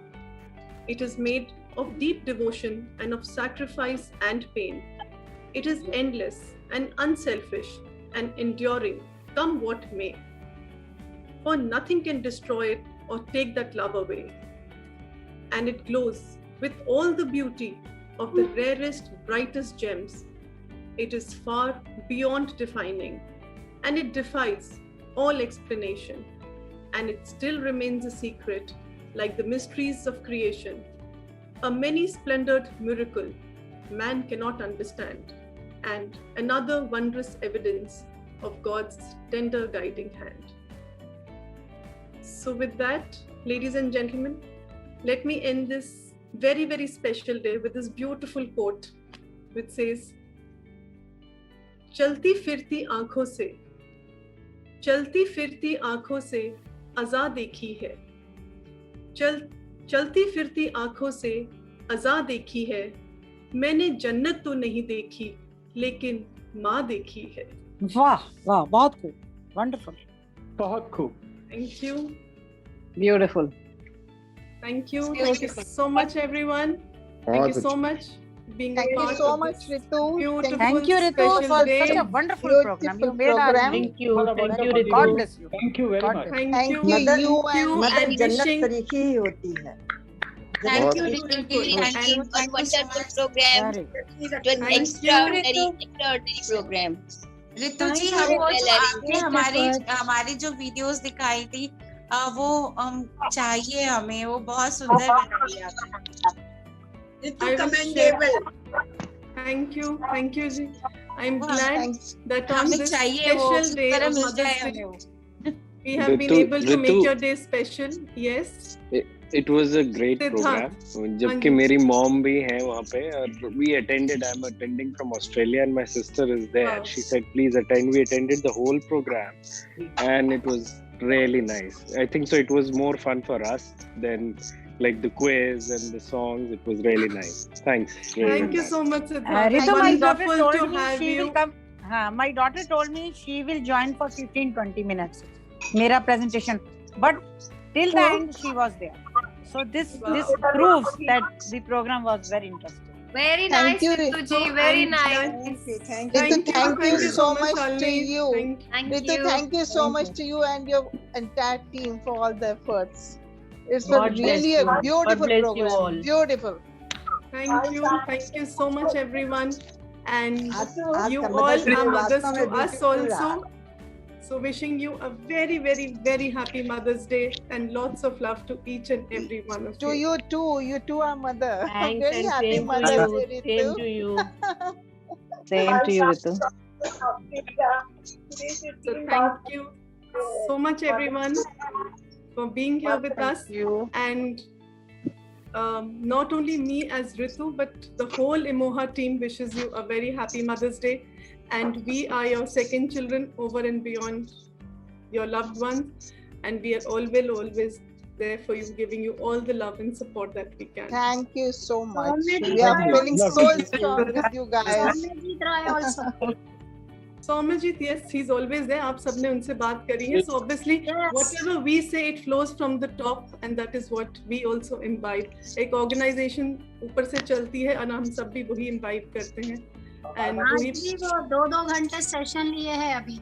It is made of deep devotion and of sacrifice and pain. It is endless and unselfish and enduring, come what may. For nothing can destroy it or take that love away. And it glows with all the beauty of the rarest, brightest gems. It is far beyond defining, and it defies all explanation. And it still remains a secret, like the mysteries of creation, a many-splendored miracle man cannot understand, and another wondrous evidence of God's tender guiding hand. So with that, ladies and gentlemen, let me end this very, very special day with this beautiful quote, which says, "चलती फिरती आंखों से, चलती फिरती आंखों से अज़ा देखी है, चलती फिरती आंखों से अज़ा देखी है, मैंने जन्नत तो नहीं देखी, लेकिन माँ देखी है." वाह वाह, बहुत खूब, वंडरफुल, बहुत खूब. Thank you. Beautiful. Thank you so much, everyone. Thank you so much being a part of this. Thank you so much, Ritu. Thank you, Ritu, for such a wonderful program. You made our day. Thank you, Ritu. God bless you. Thank you very much. Thank you. Mother जन्नत तरीके ही होती है. Thank you, Ritu. Thank you for wonderful program. It was extraordinary program. Ritu जी, हमको आपने हमारी जो videos दिखाई थी वो चाहिए हमें, वो बहुत सुंदर बनाई आपने. Thank you ji. I'm glad that on this चाहिए special day of Mother's Day, we have been able to make your day special. Yes. It was a great program. जबकि मेरी mom भी है वहाँ पे, और we attended. I'm attending from Australia and my sister is there. She said please attend. We attended the whole program and it was really nice. I think so. It was more fun for us than like the quiz and the songs. It was really nice. Thanks. Thank you so much, Siddharth. Ritu, my daughter told me she will come. My daughter told me she will join for 15-20 minutes. मेरा presentation, but till the end she was there. So this proves that the program was very interesting. Very nice, Ritu ji. Very nice. Thank you so much to you. Ritu, thank you so much to you and your entire team for all the efforts. It's really a beautiful program. Beautiful. Thank you so much, everyone. And you all are mothers to us also. So wishing you a very, very, very happy Mother's Day and lots of love to each and every one of you. To you too. You too are mother. Thanks, very and happy same Mother's to you. Day, Ritu. Same to you. Same to you, Ritu. So thank you so much, everyone, for being here with us. And not only me as Ritu, but the whole Emoha team wishes you a very happy Mother's Day. And we are your second children over and beyond your loved ones. And we are always there for you, giving you all the love and support that we can. Thank you so much. We are feeling so strong with you guys. Soumyajit, yes, he's always there. आप सबने उनसे बात करी है. So obviously, whatever we say, it flows from the top, and that is what we also imbibe. एक organization ऊपर से चलती है, और हम सब भी वही imbibe करते हैं. And आज भी वो 2-2 घंटे सेशन लिए हैं अभी.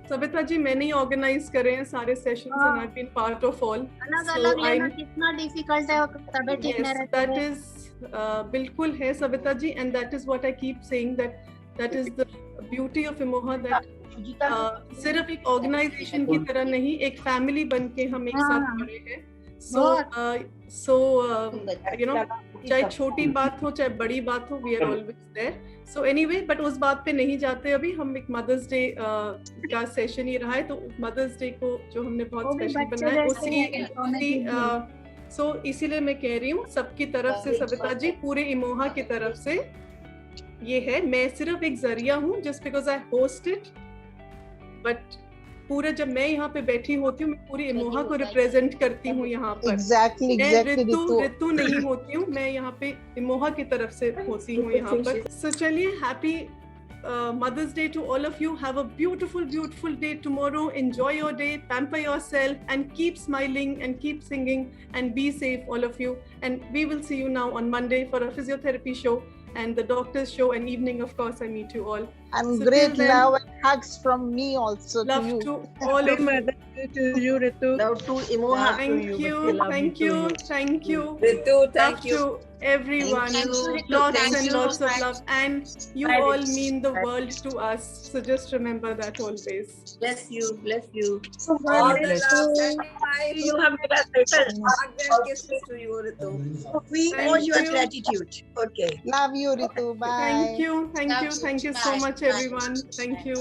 सविता जी, मैंने ही ऑर्गेनाइज करे हैं सारे sessions, and I've been part of all. अलग-अलग लेना कितना डिफिकल्ट है, तबीयत ठीक नहीं रहती है. That is बिल्कुल है Savita ji, and that is what I keep saying, that is the beauty of Emoha, that सिर्फ एक ऑर्गेनाइजेशन की तरह नहीं, एक फैमिली बन के हम एक साथ खड़े हैं. So you know, चाहे छोटी बात हो चाहे बड़ी बात हो, we are always there. So anyway, but उस बात पे नहीं जाते अभी. हम एक मदर्स डे का सेशन ही रहा है, तो मदर्स डे को जो हमने बहुत स्पेशल बनाया उसी सो इसीलिए मैं कह रही हूँ सबकी तरफ से, सविता जी, पूरे इमोहा की तरफ से ये है. मैं सिर्फ एक जरिया हूँ, just because I host it, but पूरे जब मैं यहाँ पे बैठी होती हूँ, मैं पूरी इमोहा को रिप्रेजेंट करती हूँ यहाँ पर. मैं रितु नहीं होती हूँ, मैं यहाँ पे इमोहा की तरफ से होती हूँ यहाँ पर. सो चलिए, happy Mother's Day to all of you. Have a beautiful day tomorrow. Enjoy your day, pamper yourself, and keep smiling and keep singing, and be safe, all of you. And we will see you now on Monday for a physiotherapy show and the doctor's show, and evening, of course, I meet you all. And so great love and hugs from me also love to you. To all of you. To you, Ritu. Love to Emoha. Thank you. Thank you. Thank you. Ritu, thank love you. To everyone. Lots and lots of love. And you all mean the world to us. So just remember that always. Bless you. Bless you. All the love. You have made us better. Hugs and kisses to you, Ritu. We owe you a gratitude. Okay. Love you, Ritu. Bye. Thank you. Thank you. Thank you so much, everyone. Thank you.